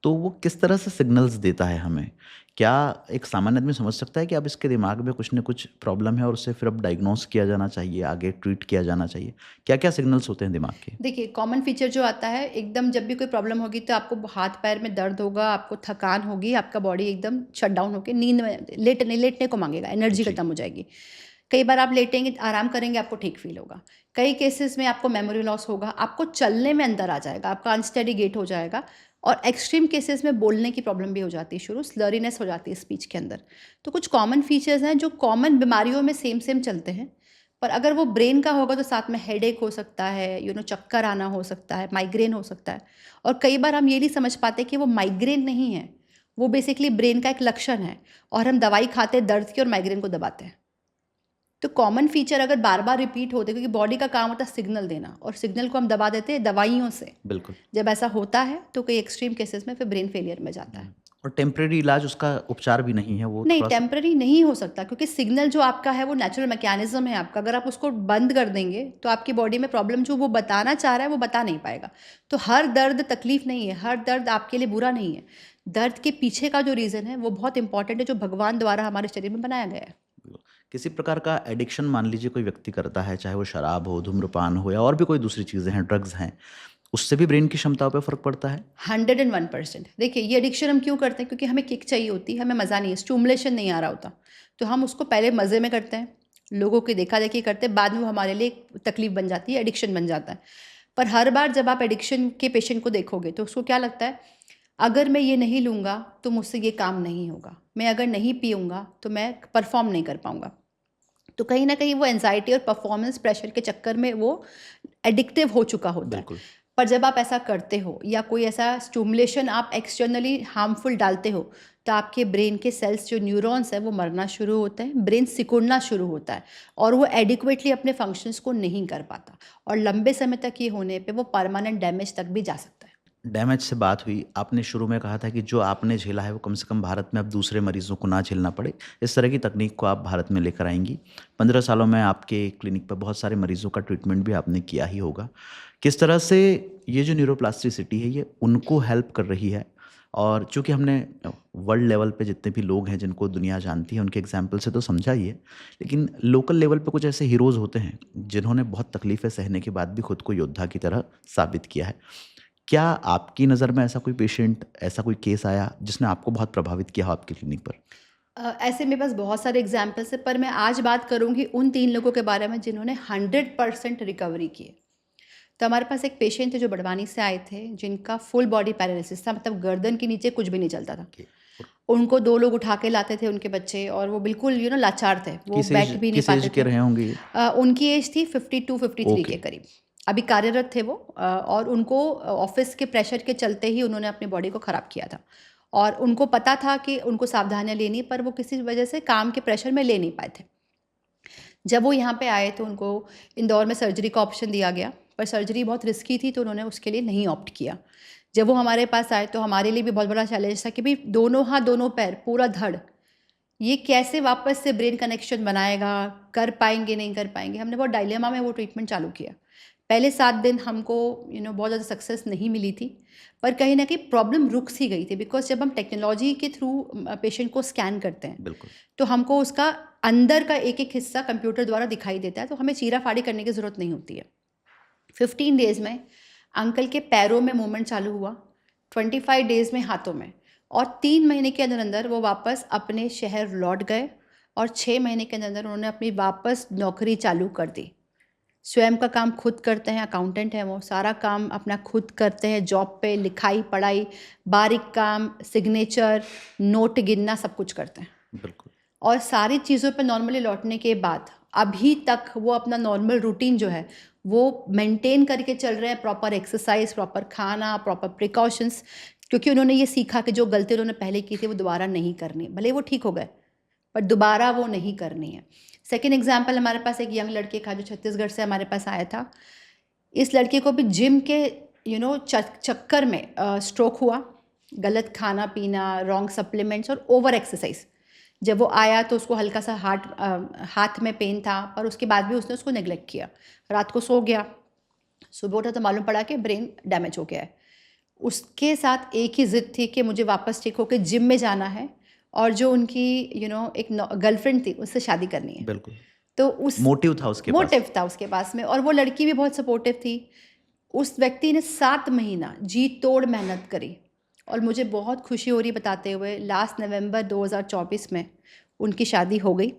तो वो किस तरह से सिग्नल्स देता है हमें? क्या एक सामान्य आदमी समझ सकता है कि अब इसके दिमाग में कुछ न कुछ प्रॉब्लम है और उसे फिर अब डायग्नोस किया जाना चाहिए, आगे ट्रीट किया जाना चाहिए? क्या-क्या सिग्नल्स होते हैं दिमाग के? देखिए, कॉमन फीचर जो आता है, एकदम जब भी कोई प्रॉब्लम होगी तो आपको हाथ पैर में दर्द होगा, आपको थकान होगी, आपका बॉडी एकदम शट डाउन होकर नींद में लेटने को मांगेगा, एनर्जी जी। खत्म हो जाएगी। कई बार आप लेटेंगे, आराम करेंगे, आपको ठीक फील होगा। कई केसेस में आपको मेमोरी लॉस होगा, आपको चलने में अंदर आ जाएगा, आपका अनस्टेडी गेट हो जाएगा, और एक्सट्रीम केसेस में बोलने की प्रॉब्लम भी हो जाती है शुरू, स्लरीनेस हो जाती है स्पीच के अंदर। तो कुछ कॉमन फीचर्स हैं जो कॉमन बीमारियों में सेम चलते हैं, पर अगर वो ब्रेन का होगा तो साथ में हेडेक हो सकता है, चक्कर आना हो सकता है, माइग्रेन हो सकता है। और कई बार हम ये नहीं समझ पाते कि वो माइग्रेन नहीं है, वो बेसिकली ब्रेन का एक लक्षण है, और हम दवाई खाते हैं दर्द की और माइग्रेन को दबाते हैं। तो कॉमन फीचर अगर बार बार रिपीट होते, क्योंकि बॉडी का काम होता है सिग्नल देना, और सिग्नल को हम दबा देते हैं दवाइयों से। बिल्कुल। जब ऐसा होता है तो कई एक्सट्रीम केसेस में फिर ब्रेन फेलियर में जाता है। और टेम्परेरी इलाज, उसका उपचार भी नहीं है, वो नहीं, थोड़ा-सा टेम्पररी नहीं हो सकता, क्योंकि सिग्नल जो आपका है वो नेचुरल मैकेनिज्म है आपका। अगर आप उसको बंद कर देंगे तो आपकी बॉडी में प्रॉब्लम जो वो बताना चाह रहा है वो बता नहीं पाएगा। तो हर दर्द तकलीफ नहीं है, हर दर्द आपके लिए बुरा नहीं है। दर्द के पीछे का जो रीज़न है वो बहुत इंपॉर्टेंट है, जो भगवान द्वारा हमारे शरीर में बनाया गया है। किसी प्रकार का एडिक्शन मान लीजिए कोई व्यक्ति करता है, चाहे वो शराब हो, धूम्रपान हो या और भी कोई दूसरी चीज़ें हैं, ड्रग्स हैं, उससे भी ब्रेन की क्षमताओं पे फ़र्क पड़ता है? 101%। देखिए, ये एडिक्शन हम क्यों करते हैं? क्योंकि हमें किक चाहिए होती है, हमें मज़ा नहीं है, स्टिमुलेशन नहीं आ रहा होता। तो हम उसको पहले मज़े में करते हैं, लोगों की देखा-देखी करते हैं, बाद में वो हमारे लिए एक तकलीफ बन जाती है, एडिक्शन बन जाता है। पर हर बार जब आप एडिक्शन के पेशेंट को देखोगे तो उसको क्या लगता है, अगर मैं ये नहीं लूँगा तो मुझसे ये काम नहीं होगा, मैं अगर नहीं पीऊँगा तो मैं परफ़ॉर्म नहीं कर पाऊँगा। तो कहीं न कहीं वो एंग्ज़ायटी और परफ़ॉर्मेंस प्रेशर के चक्कर में वो एडिक्टिव हो चुका होता है। बिल्कुल। पर जब आप ऐसा करते हो या कोई ऐसा स्टिमुलेशन आप एक्सटर्नली हार्मफुल डालते हो, तो आपके ब्रेन के सेल्स जो न्यूरॉन्स हैं वो मरना शुरू होते हैं, ब्रेन सिकुड़ना शुरू होता है, और वो एडिक्वेटली अपने फंक्शंस को नहीं कर पाता, और लंबे समय तक ये होने पे वो परमानेंट डैमेज तक भी जा सकता है। डैमेज से बात हुई, आपने शुरू में कहा था कि जो आपने झेला है वो कम से कम भारत में अब दूसरे मरीजों को ना झेलना पड़े, इस तरह की तकनीक को आप भारत में लेकर आएंगी। 15 सालों में आपके क्लिनिक पर बहुत सारे मरीजों का ट्रीटमेंट भी आपने किया ही होगा। किस तरह से ये जो न्यूरोप्लास्टिसिटी है ये उनको हेल्प कर रही है? और चूंकि हमने वर्ल्ड लेवल पे जितने भी लोग हैं जिनको दुनिया जानती है उनके एग्जाम्पल से तो समझा ही है, लेकिन लोकल लेवल पे कुछ ऐसे हीरोज़ होते हैं जिन्होंने बहुत तकलीफ़ें सहने के बाद भी खुद को योद्धा की तरह साबित किया है। क्या आपकी नज़र में ऐसा कोई पेशेंट, ऐसा कोई केस आया जिसने आपको बहुत प्रभावित किया हो आपके क्लिनिक पर? ऐसे मेरे पास बहुत सारे एग्जाम्पल्स हैं, पर मैं आज बात करूंगी उन 3 लोगों के बारे में जिन्होंने 100% रिकवरी की है। तो हमारे पास एक पेशेंट थे जो बड़वानी से आए थे, जिनका फुल बॉडी पैरालिसिस था, मतलब गर्दन के नीचे कुछ भी नहीं चलता था। उनको 2 लोग उठा के लाते थे उनके बच्चे, और वो बिल्कुल लाचार थे, वो किस बैठ एज भी नहीं किस एज पाते के थे। रहे होंगे ये? उनकी एज थी 52-53 ओके। के करीब। अभी कार्यरत थे वो, और उनको ऑफिस के प्रेशर के चलते ही उन्होंने अपनी बॉडी को ख़राब किया था, और उनको पता था कि उनको सावधानियां लेनी, पर वो किसी वजह से काम के प्रेशर में ले नहीं पाए थे। जब वो यहाँ पे आए तो उनको इंदौर में सर्जरी का ऑप्शन दिया गया, पर सर्जरी बहुत रिस्की थी तो उन्होंने उसके लिए नहीं ऑप्ट किया। जब वो हमारे पास आए तो हमारे लिए भी बहुत बड़ा चैलेंज था कि भाई दोनों हाथ दोनों पैर पूरा धड़, ये कैसे वापस से ब्रेन कनेक्शन बनाएगा, कर पाएंगे नहीं कर पाएंगे। हमने बहुत डायलेमा में वो ट्रीटमेंट चालू किया। पहले 7 दिन हमको बहुत ज़्यादा सक्सेस नहीं मिली थी, पर कहीं ना कहीं प्रॉब्लम रुक सी गई थी, बिकॉज जब हम टेक्नोलॉजी के थ्रू पेशेंट को स्कैन करते हैं बिल्कुल। तो हमको उसका अंदर का एक एक हिस्सा कंप्यूटर द्वारा दिखाई देता है, तो हमें चीरा फाड़ी करने की ज़रूरत नहीं होती है। 15 डेज़ में अंकल के पैरों में मूवमेंट चालू हुआ, 25 डेज़ में हाथों में, और 3 महीने के अंदर अंदर वो वापस अपने शहर लौट गए, और 6 महीने के अंदर अंदर उन्होंने अपनी वापस नौकरी चालू कर दी। स्वयं का काम खुद करते हैं, अकाउंटेंट हैं वो, सारा काम अपना खुद करते हैं, जॉब पे लिखाई पढ़ाई, बारीक काम, सिग्नेचर, नोट गिनना, सब कुछ करते हैं। बिल्कुल। और सारी चीज़ों पे नॉर्मली लौटने के बाद अभी तक वो अपना नॉर्मल रूटीन जो है वो मेंटेन करके चल रहे हैं, प्रॉपर एक्सरसाइज, प्रॉपर खाना, प्रॉपर प्रिकॉशंस, क्योंकि उन्होंने ये सीखा कि जो गलती उन्होंने पहले की थी वो दोबारा नहीं करनी। भले वो ठीक हो गए पर दोबारा वो नहीं करनी है। सेकेंड एग्जाम्पल, हमारे पास एक यंग लड़के का जो छत्तीसगढ़ से हमारे पास आया था। इस लड़के को भी जिम के चक्कर में स्ट्रोक हुआ, गलत खाना पीना, रॉन्ग सप्लीमेंट्स और ओवर एक्सरसाइज। जब वो आया तो उसको हल्का सा हाथ में पेन था, पर उसके बाद भी उसने उसको नेग्लेक्ट किया। रात को सो गया, सुबह उठा तो मालूम पड़ा कि ब्रेन डैमेज हो गया है। उसके साथ एक ही ज़िद थी कि मुझे वापस ठीक होकर जिम में जाना है, और जो उनकी एक गर्लफ्रेंड थी उससे शादी करनी है। बिल्कुल। तो उस मोटिव था उसके पास। मोटिव था उसके पास में, और वो लड़की भी बहुत सपोर्टिव थी। उस व्यक्ति ने 7 महीना जी तोड़ मेहनत करी, और मुझे बहुत खुशी हो रही बताते हुए, लास्ट नवंबर 2024 में उनकी शादी हो गई,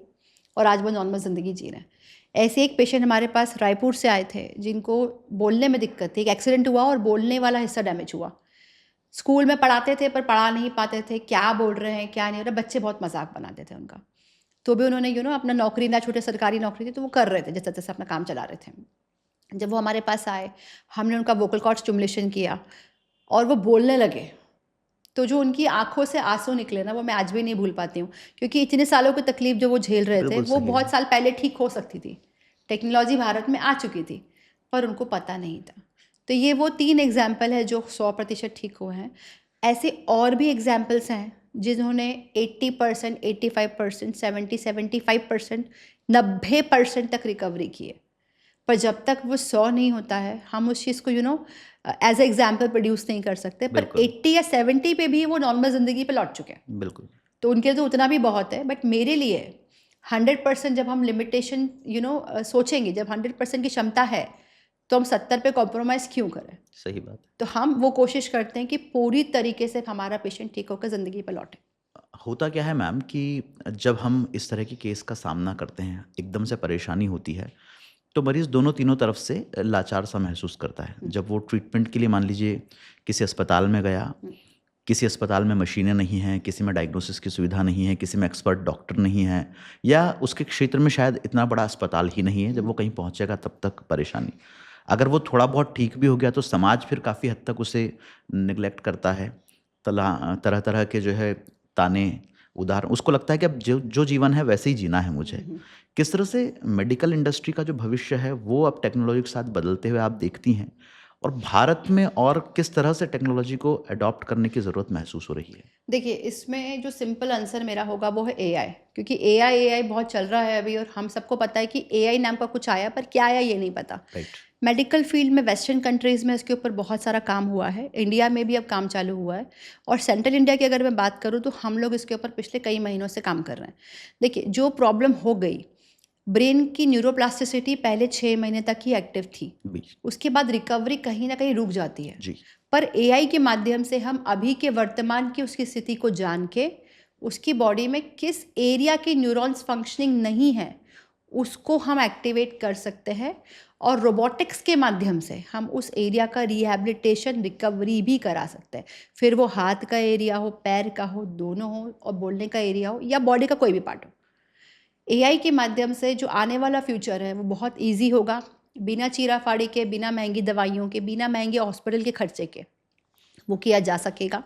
और आज वो नॉर्मल ज़िंदगी जी रहे हैं। ऐसे एक पेशेंट हमारे पास रायपुर से आए थे जिनको बोलने में दिक्कत थी। एक एक्सीडेंट हुआ और बोलने वाला हिस्सा डैमेज हुआ। स्कूल में पढ़ाते थे पर पढ़ा नहीं पाते थे, क्या बोल रहे हैं क्या नहीं हो रहा, बच्चे बहुत मजाक बनाते थे उनका। तो भी उन्होंने अपना नौकरी, ना छोटे सरकारी नौकरी थी तो वो कर रहे थे, जैसे तैसे अपना काम चला रहे थे। जब वो हमारे पास आए, हमने उनका वोकल कॉर्ड स्टिमुलेशन किया और वो बोलने लगे, तो जो उनकी आंखों से आंसू निकले ना, वो मैं आज भी नहीं भूल पाती हूँ, क्योंकि इतने सालों की तकलीफ जो वो झेल रहे थे बिल्कुल वो सही बहुत है। साल पहले ठीक हो सकती थी। टेक्नोलॉजी भारत में आ चुकी थी पर उनको पता नहीं था। तो ये वो 3 एग्जाम्पल है जो 100% ठीक हुए हैं। ऐसे और भी एग्जाम्पल्स हैं जिन्होंने 80%, 85%, 70-75%, 90% तक रिकवरी की है। पर जब तक वो 100 नहीं होता है, हम उस चीज़ को एज ए एग्जाम्पल प्रोड्यूस नहीं कर सकते। पर बिल्कुल। 80 या 70 पे भी वो नॉर्मल ज़िंदगी पे लौट चुके हैं, बिल्कुल। तो उनके लिए तो उतना भी बहुत है। बट मेरे लिए 100% जब हम लिमिटेशन सोचेंगे, जब 100% की क्षमता है तो हम 70 पे कॉम्प्रोमाइज़ क्यों करें। सही बात है। तो हम वो कोशिश करते हैं कि पूरी तरीके से हमारा पेशेंट ठीक होकर ज़िंदगी पर लौटे। होता क्या है मैम कि जब हम इस तरह के केस का सामना करते हैं, एकदम से परेशानी होती है, तो मरीज़ दोनों तीनों तरफ से लाचार सा महसूस करता है। जब वो ट्रीटमेंट के लिए मान लीजिए किसी अस्पताल में गया, किसी अस्पताल में मशीनें नहीं हैं, किसी में डायग्नोसिस की सुविधा नहीं है, किसी में एक्सपर्ट डॉक्टर नहीं है, या उसके क्षेत्र में शायद इतना बड़ा अस्पताल ही नहीं है, जब वो कहीं पहुंचेगा तब तक परेशानी। अगर वो थोड़ा बहुत ठीक भी हो गया तो समाज फिर काफ़ी हद तक उसे निग्लेक्ट करता है। तरह तरह के जो है ताने, उदाहरण, उसको लगता है कि अब जो जो जीवन है वैसे ही जीना है मुझे। किस तरह से मेडिकल इंडस्ट्री का जो भविष्य है वो अब टेक्नोलॉजी के साथ बदलते हुए आप देखती हैं, और भारत में और किस तरह से टेक्नोलॉजी को अडॉप्ट करने की ज़रूरत महसूस हो रही है? देखिए, इसमें जो सिंपल आंसर मेरा होगा वो है एआई, क्योंकि एआई बहुत चल रहा है अभी, और हम सबको पता है कि एआई नाम का कुछ आया, पर क्या आया ये नहीं पता। राइट। मेडिकल फील्ड में वेस्टर्न कंट्रीज़ में इसके ऊपर बहुत सारा काम हुआ है, इंडिया में भी अब काम चालू हुआ है, और सेंट्रल इंडिया की अगर मैं बात करूँ तो हम लोग इसके ऊपर पिछले कई महीनों से काम कर रहे हैं। देखिए, जो प्रॉब्लम हो गई, ब्रेन की न्यूरोप्लास्टिसिटी पहले 6 महीने तक ही एक्टिव थी, उसके बाद रिकवरी कहीं ना कहीं रुक जाती है। जी। पर एआई के माध्यम से हम अभी के वर्तमान की उसकी स्थिति को जान के उसकी बॉडी में किस एरिया के न्यूरॉन्स फंक्शनिंग नहीं है उसको हम एक्टिवेट कर सकते हैं, और रोबोटिक्स के माध्यम से हम उस एरिया का रिहैबिलिटेशन, रिकवरी भी करा सकते हैं। फिर वो हाथ का एरिया हो, पैर का हो, दोनों हो, और बोलने का एरिया हो, या बॉडी का कोई भी पार्ट हो। एआई के माध्यम से जो आने वाला फ्यूचर है वो बहुत इजी होगा, बिना चीरा फाड़ी के, बिना महंगी दवाइयों के, बिना महंगे हॉस्पिटल के खर्चे के वो किया जा सकेगा।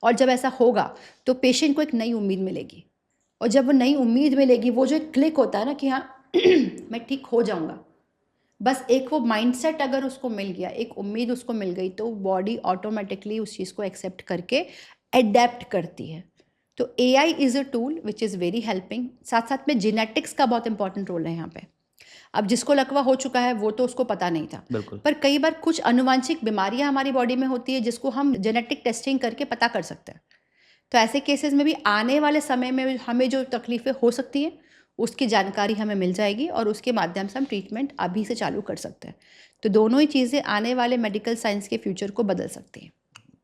और जब ऐसा होगा तो पेशेंट को एक नई उम्मीद मिलेगी, और जब वो नई उम्मीद मिलेगी, वो जो एक क्लिक होता है ना कि हाँ मैं ठीक हो जाऊंगा, बस एक वो माइंडसेट अगर उसको मिल गया, एक उम्मीद उसको मिल गई, तो बॉडी ऑटोमेटिकली उस चीज़ को एक्सेप्ट करके एडेप्ट करती है। तो AI is a tool which is very helping. साथ साथ में जेनेटिक्स का बहुत इंपॉर्टेंट रोल है यहाँ पे। अब जिसको लकवा हो चुका है वो तो उसको पता नहीं था, बिल्कुल। पर कई बार कुछ अनुवांशिक बीमारियां हमारी बॉडी में होती है जिसको हम जेनेटिक टेस्टिंग करके पता कर सकते हैं। तो ऐसे केसेस में भी आने वाले समय में हमें जो तकलीफ़ें हो सकती हैं उसकी जानकारी हमें मिल जाएगी, और उसके माध्यम से हम ट्रीटमेंट अभी से चालू कर सकते हैं। तो दोनों ही चीज़ें आने वाले मेडिकल साइंस के फ्यूचर को बदल सकती हैं।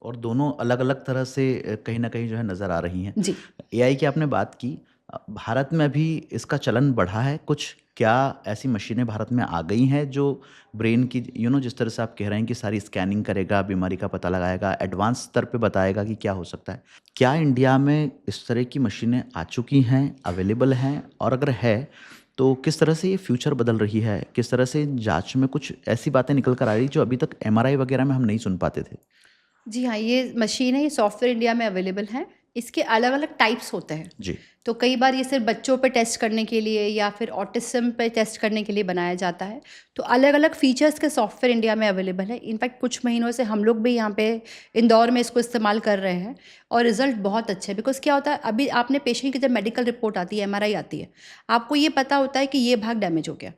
और दोनों अलग-अलग तरह से कहीं न कहीं जो है नज़र आ रही हैं। जी। एआई की आपने बात की, भारत में भी इसका चलन बढ़ा है कुछ? क्या ऐसी मशीनें भारत में आ गई हैं जो ब्रेन की जिस तरह से आप कह रहे हैं कि सारी स्कैनिंग करेगा, बीमारी का पता लगाएगा, एडवांस स्तर पे बताएगा कि क्या हो सकता है। क्या इंडिया में इस तरह की मशीनें आ चुकी हैं, अवेलेबल हैं? और अगर है, तो किस तरह से ये फ्यूचर बदल रही है? किस तरह से जाँच में कुछ ऐसी बातें निकल कर आ रही जो अभी तक एमआरआई वगैरह में हम नहीं सुन पाते थे? जी हाँ, ये मशीन है, ये सॉफ्टवेयर इंडिया में अवेलेबल है। इसके अलग-अलग टाइप्स होते हैं। जी। तो कई बार ये सिर्फ बच्चों पे टेस्ट करने के लिए या फिर ऑटिज़्म पे टेस्ट करने के लिए बनाया जाता है। तो अलग-अलग फीचर्स के सॉफ्टवेयर इंडिया में अवेलेबल है। इनफैक्ट कुछ महीनों से हम लोग भी यहाँ पे इंदौर में इसको इस्तेमाल कर रहे हैं, और रिज़ल्ट बहुत अच्छे हैं। बिकॉज़ क्या होता है, अभी आपने पेशेंट की जब मेडिकल रिपोर्ट आती है, एमआरआई आती है, आपको ये पता होता है कि ये भाग डैमेज हो गया।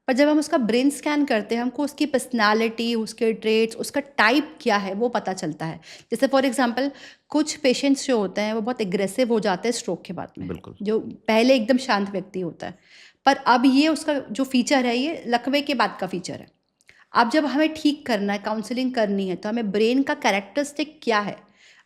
पर जब हम उसका ब्रेन स्कैन करते हैं, हमको उसकी पर्सनैलिटी, उसके ट्रेट्स, उसका टाइप क्या है वो पता चलता है। जैसे फॉर एग्जांपल कुछ पेशेंट्स जो होते हैं वो बहुत एग्रेसिव हो जाते हैं स्ट्रोक के बाद में, बिल्कुल। जो पहले एकदम शांत व्यक्ति होता है, पर अब ये उसका जो फीचर है ये लकवे के बाद का फीचर है। अब जब हमें ठीक करना है, काउंसलिंग करनी है, तो हमें ब्रेन का कैरेक्टरिस्टिक क्या है,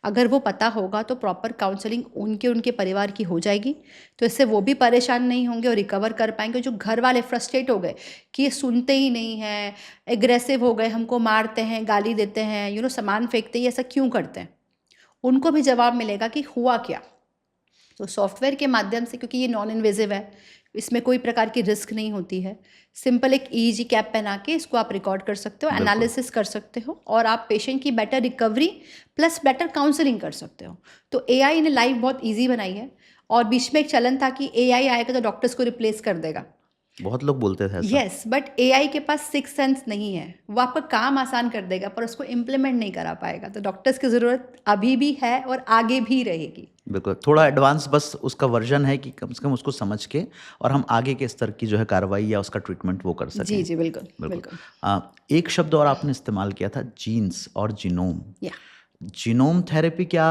अगर वो पता होगा तो प्रॉपर काउंसलिंग उनके उनके परिवार की हो जाएगी। तो इससे वो भी परेशान नहीं होंगे और रिकवर कर पाएंगे। जो घर वाले फ्रस्ट्रेट हो गए कि ये सुनते ही नहीं हैं, एग्रेसिव हो गए, हमको मारते हैं, गाली देते हैं, सामान फेंकते हैं, ये ऐसा क्यों करते हैं, उनको भी जवाब मिलेगा कि हुआ क्या। तो सॉफ्टवेयर के माध्यम से, क्योंकि ये नॉन इन्वेजिव है, इसमें कोई प्रकार की रिस्क नहीं होती है, सिंपल एक ईजी कैप पहना के इसको आप रिकॉर्ड कर सकते हो, बिल्कुल। एनालिसिस कर सकते हो, और आप पेशेंट की better recovery plus better counselling कर सकते हो। तो एआई ने लाइफ बहुत ईजी बनाई है। और बीच में एक चलन था कि एआई आएगा तो डॉक्टर्स को रिप्लेस कर देगा। बहुत लोग बोलते थे ऐसा। यस, बट एआई के पास सिक्स सेंस नहीं है। वो आपका काम आसान कर देगा पर उसको इम्प्लीमेंट नहीं करा पाएगा। तो डॉक्टर्स की ज़रूरत अभी भी है और आगे भी रहेगी। बिल्कुल, थोड़ा एडवांस बस उसका वर्ज़न है कि कम से कम उसको समझ के और हम आगे के स्तर की जो है कार्रवाई या उसका ट्रीटमेंट वो कर सकें। जी, जी, बिल्कुल, बिल्कुल। बिल्कुल। एक शब्द और आपने इस्तेमाल किया था, जीन्स और जीनोम। या जीनोम थेरेपी क्या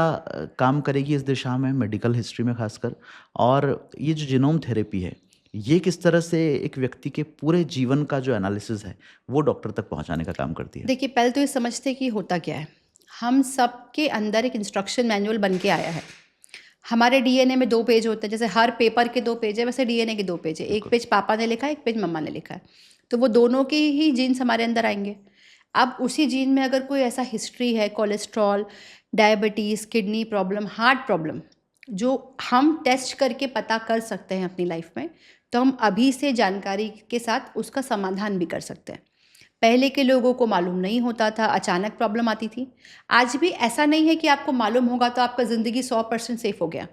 काम करेगी इस दिशा में, मेडिकल हिस्ट्री में खासकर? और ये जो जीनोम थेरेपी है, ये किस तरह से एक व्यक्ति के पूरे जीवन का जो एनालिसिस है, वो डॉक्टर तक पहुँचाने का काम करती है? देखिए, पहले तो ये समझते कि होता क्या है। हम सबके अंदर एक इंस्ट्रक्शन मैनुअल बन के आया है। हमारे डीएनए में 2 पेज होते हैं, जैसे हर पेपर के 2 पेज है, वैसे डीएनए के 2 पेज है। एक बिल्कुल। पेज पापा ने लिखा है, एक पेज मम्मा ने लिखा है। तो वो दोनों के ही जीन्स हमारे अंदर आएँगे। अब उसी जीन में अगर कोई ऐसा हिस्ट्री है, cholesterol, diabetes, kidney problem, heart problem, जो हम टेस्ट करके पता कर सकते हैं अपनी लाइफ में, तो हम अभी से जानकारी के साथ उसका समाधान भी कर सकते हैं। पहले के लोगों को मालूम नहीं होता था, अचानक प्रॉब्लम आती थी। आज भी ऐसा नहीं है कि आपको मालूम होगा तो आपका ज़िंदगी 100% सेफ हो गया।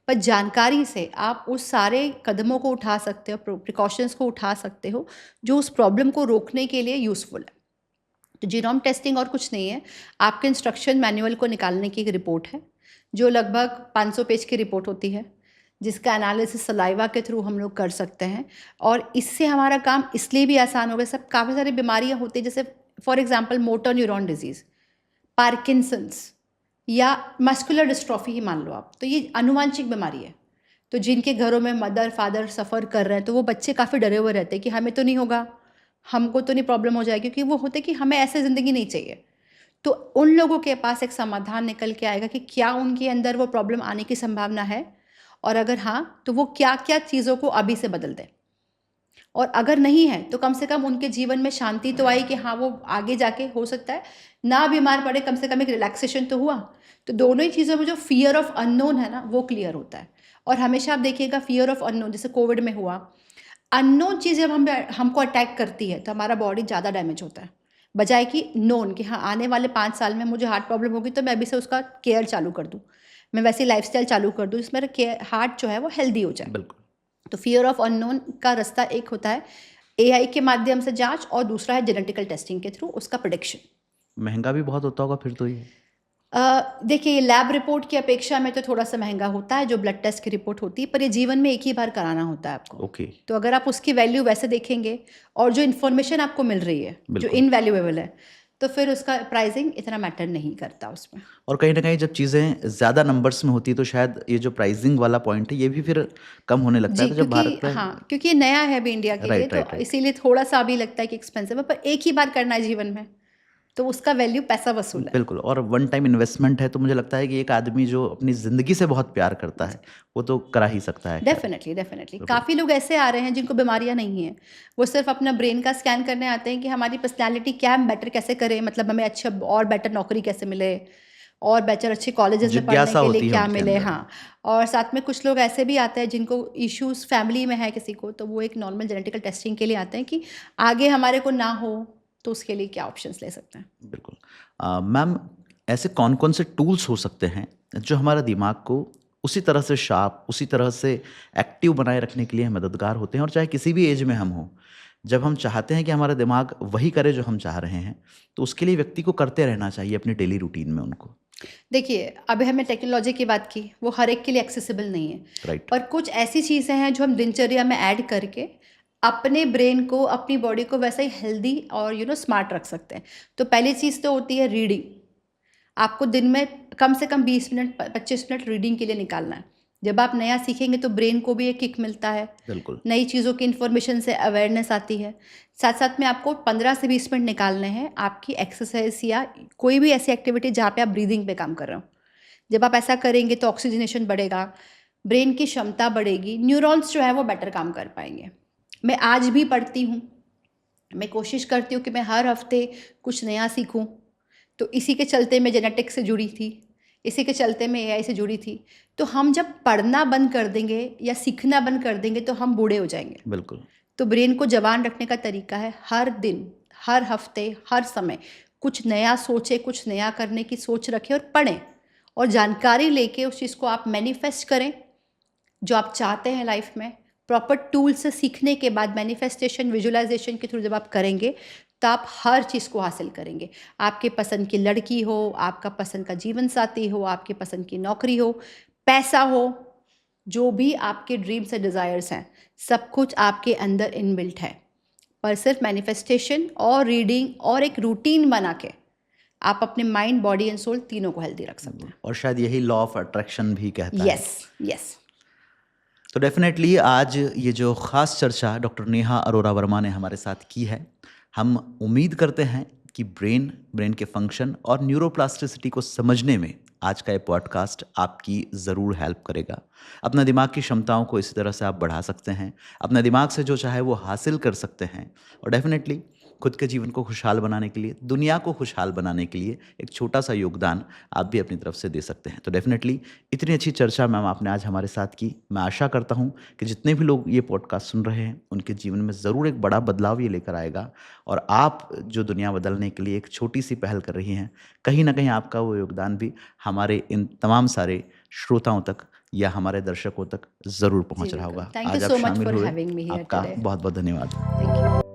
पर जानकारी से आप उस सारे कदमों को उठा सकते हो, प्रिकॉशंस को उठा सकते हो, जो उस प्रॉब्लम को रोकने के लिए यूज़फुल है। तो जीनोम टेस्टिंग और कुछ नहीं है, आपके इंस्ट्रक्शन मैनुअल को निकालने की एक रिपोर्ट है, जो लगभग 500 पेज की रिपोर्ट होती है, जिसका एनालिसिस सलाइवा के थ्रू हम लोग कर सकते हैं। और इससे हमारा काम इसलिए भी आसान हो गया, सब काफ़ी सारी बीमारियां होती हैं, जैसे for example motor neuron disease, Parkinson's या मस्कुलर डिस्ट्रॉफी ही मान लो आप, तो ये आनुवांशिक बीमारी है। तो जिनके घरों में मदर फादर सफ़र कर रहे हैं, तो वो बच्चे काफ़ी डरे हुए रहते हैं कि हमें तो नहीं होगा, हमको तो नहीं प्रॉब्लम हो जाएगी, क्योंकि वो होते कि हमें ऐसे ज़िंदगी नहीं चाहिए। तो उन लोगों के पास एक समाधान निकल के आएगा कि क्या उनके अंदर वो प्रॉब्लम आने की संभावना है, और अगर हाँ, तो वो क्या-क्या चीज़ों को अभी से बदल दें। और अगर नहीं है, तो कम से कम उनके जीवन में शांति तो आई कि हाँ, वो आगे जाके हो सकता है ना बीमार पड़े, कम से कम एक रिलैक्सेशन तो हुआ। तो दोनों ही चीज़ों में जो फ़ियर ऑफ़ अननोन है ना, वो क्लियर होता है। और हमेशा आप देखिएगा फ़ियर ऑफ़ अननोन, जैसे कोविड में हुआ, अननोन चीज़ जब हमको अटैक करती है तो हमारा बॉडी ज़्यादा डैमेज होता है, बजाय कि नोन कि हाँ आने वाले 5 साल में मुझे हार्ट प्रॉब्लम होगी तो मैं अभी से उसका केयर चालू कर दूँ, मैं वैसी लाइफस्टाइल चालू कर दूँ जिसमें मेरा केयर हार्ट जो है वो हेल्दी हो जाए। बिल्कुल। तो फियर ऑफ अननोन का रास्ता एक होता है एआई के माध्यम से जांच, और दूसरा है जेनेटिकल टेस्टिंग के थ्रू उसका प्रेडिक्शन। महंगा भी बहुत होता होगा फिर तो ये। देखिए, ये लैब रिपोर्ट की अपेक्षा में तो थोड़ा सा महंगा होता है जो ब्लड टेस्ट की रिपोर्ट होती है, पर ये जीवन में एक ही बार कराना होता है आपको। ओके। तो अगर आप उसकी वैल्यू वैसे देखेंगे और जो इन्फॉर्मेशन आपको मिल रही है जो बिल्कुल। इनवैल्यूएबल है, तो फिर उसका प्राइसिंग इतना मैटर नहीं करता उसमें। और कहीं ना कहीं जब चीज़ें ज़्यादा नंबर्स में होती है तो शायद ये जो प्राइसिंग वाला पॉइंट है ये भी फिर कम होने लगता है। जी, तो जब भारत क्योंकि में हाँ, क्योंकि ये नया है अभी इंडिया के लिए, राइट तो राइट राइट इसीलिए थोड़ा सा अभी लगता है कि एक्सपेंसिव है, पर एक ही बार करना है जीवन में, तो उसका वैल्यू पैसा वसूल है। बिल्कुल। और वन टाइम इन्वेस्टमेंट है तो मुझे लगता है कि एक आदमी जो अपनी ज़िंदगी से बहुत प्यार करता है वो तो करा ही सकता है। खैर, डेफिनेटली डेफिनेटली काफ़ी लोग ऐसे आ रहे हैं जिनको बीमारियां नहीं हैं, वो सिर्फ अपना ब्रेन का स्कैन करने आते हैं कि हमारी पर्सनैलिटी क्या है, बेटर कैसे करें, मतलब हमें अच्छा और बेटर नौकरी कैसे मिले, और बेटर अच्छे कॉलेजेस में पढ़ने जिज्ञासा के होती लिए है क्या उनके मिले। अंदर। हाँ, और साथ में कुछ लोग ऐसे भी आते हैं जिनको इश्यूज फैमिली में है किसी को, तो वो एक नॉर्मल जेनेटिकल टेस्टिंग के लिए आते हैं कि आगे हमारे को ना हो तो उसके लिए क्या ऑप्शंस ले सकते हैं। बिल्कुल। मैम, ऐसे कौन कौन से टूल्स हो सकते हैं जो हमारा दिमाग को उसी तरह से शार्प, उसी तरह से एक्टिव बनाए रखने के लिए मददगार होते हैं, और चाहे किसी भी एज में हम हों, जब हम चाहते हैं कि हमारा दिमाग वही करे जो हम चाह रहे हैं, तो उसके लिए व्यक्ति को करते रहना चाहिए अपनी डेली रूटीन में उनको। देखिए, अभी हमने टेक्नोलॉजी की बात की, वो हर एक के लिए एक्सेसिबल नहीं है, राइट। पर कुछ ऐसी चीज़ें हैं जो हम दिनचर्या में ऐड करके अपने ब्रेन को, अपनी बॉडी को वैसे ही हेल्दी और स्मार्ट रख सकते हैं। तो पहली चीज़ तो होती है रीडिंग। आपको दिन में कम से कम 20 मिनट 25 मिनट रीडिंग के लिए निकालना है। जब आप नया सीखेंगे तो ब्रेन को भी एक किक मिलता है, बिल्कुल। नई चीज़ों की इन्फॉर्मेशन से अवेयरनेस आती है। साथ साथ में आपको 15 से 20 मिनट निकालने हैं आपकी एक्सरसाइज या कोई भी ऐसी एक्टिविटी जहाँ पे आप ब्रीदिंग पे काम कर रहे हो। जब आप ऐसा करेंगे तो ऑक्सीजनेशन बढ़ेगा, ब्रेन की क्षमता बढ़ेगी, न्यूरॉन्स जो है वो बेटर काम कर पाएंगे। मैं आज भी पढ़ती हूँ, मैं कोशिश करती हूँ कि मैं हर हफ्ते कुछ नया सीखूँ। तो इसी के चलते मैं जेनेटिक्स से जुड़ी थी, इसी के चलते मैं एआई से जुड़ी थी। तो हम जब पढ़ना बंद कर देंगे या सीखना बंद कर देंगे तो हम बूढ़े हो जाएंगे। बिल्कुल। तो ब्रेन को जवान रखने का तरीका है हर दिन, हर हफ्ते, हर समय कुछ नया सोचें, कुछ नया करने की सोच रखें और पढ़ें, और जानकारी लेके उस चीज़ को आप मैनिफेस्ट करें जो आप चाहते हैं लाइफ में। प्रॉपर टूल से सीखने के बाद मैनिफेस्टेशन, विजुअलाइजेशन के थ्रू जब आप करेंगे तो आप हर चीज़ को हासिल करेंगे। आपके पसंद की लड़की हो, आपका पसंद का जीवन साथी हो, आपके पसंद की नौकरी हो, पैसा हो, जो भी आपके ड्रीम्स एंड डिज़ायर्स हैं, सब कुछ आपके अंदर इनबिल्ट है। पर सिर्फ मैनिफेस्टेशन और रीडिंग और एक रूटीन बना के आप अपने माइंड, बॉडी एंड सोल तीनों को हेल्दी रख सकते हैं। और शायद यही लॉ ऑफ अट्रैक्शन भी कहता है। Yes yes. तो डेफिनेटली आज ये जो ख़ास चर्चा डॉक्टर नेहा अरोरा वर्मा ने हमारे साथ की है, हम उम्मीद करते हैं कि ब्रेन के फंक्शन और न्यूरोप्लास्टिसिटी को समझने में आज का ये पॉडकास्ट आपकी ज़रूर हेल्प करेगा। अपना दिमाग की क्षमताओं को इसी तरह से आप बढ़ा सकते हैं, अपने दिमाग से जो चाहे वो हासिल कर सकते हैं, और डेफिनेटली खुद के जीवन को खुशहाल बनाने के लिए, दुनिया को खुशहाल बनाने के लिए एक छोटा सा योगदान आप भी अपनी तरफ से दे सकते हैं। तो डेफिनेटली इतनी अच्छी चर्चा मैम आपने आज हमारे साथ की। मैं आशा करता हूँ कि जितने भी लोग ये पॉडकास्ट सुन रहे हैं उनके जीवन में ज़रूर एक बड़ा बदलाव ये लेकर आएगा, और आप जो दुनिया बदलने के लिए एक छोटी सी पहल कर रही हैं, कहीं ना कहीं आपका वो योगदान भी हमारे इन तमाम सारे श्रोताओं तक या हमारे दर्शकों तक ज़रूर पहुँच रहा होगा। थैंक यू आज आप सो मच शामिल फॉर हुए, हैविंग मी हियर आपका टुडे। बहुत बहुत धन्यवाद। Thank you.